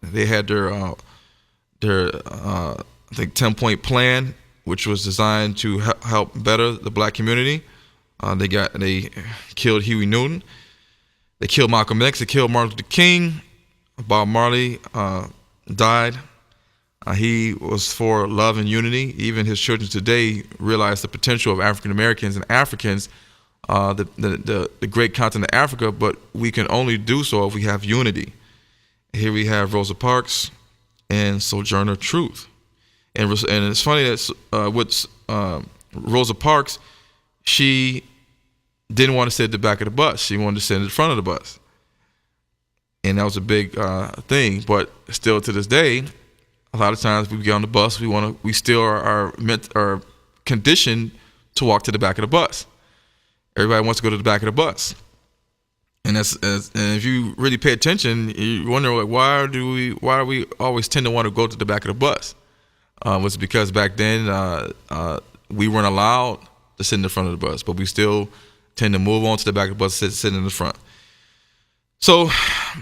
They had their 10-point plan, which was designed to help better the black community. They killed Huey Newton. They killed Malcolm X. They killed Martin Luther King. Bob Marley died. He was for love and unity. Even his children today realize the potential of African Americans and Africans, the great continent of Africa, but we can only do so if we have unity. Here we have Rosa Parks and Sojourner Truth. And it's funny that with Rosa Parks, she didn't want to sit at the back of the bus. She wanted to sit in the front of the bus. And that was a big thing. But still to this day, a lot of times we get on the bus, we still are conditioned to walk to the back of the bus. Everybody wants to go to the back of the bus. And if you really pay attention, you wonder, like, why do we always tend to want to go to the back of the bus? Was it because back then we weren't allowed to sit in the front of the bus, but we still tend to move on to the back of the bus, sit in the front. So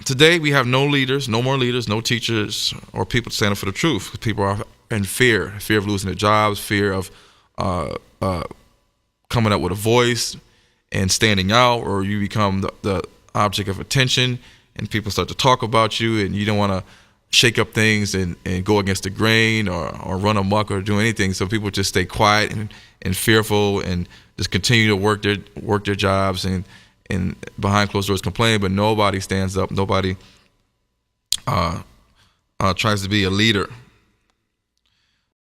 today we have no leaders, no more leaders, no teachers or people standing for the truth. People are in fear of losing their jobs, fear of coming up with a voice and standing out, or you become the object of attention and people start to talk about you, and you don't want to shake up things and go against the grain or run amok or do anything. So people just stay quiet and fearful and just continue to work their jobs and behind closed doors complain, but nobody stands up. Nobody tries to be a leader.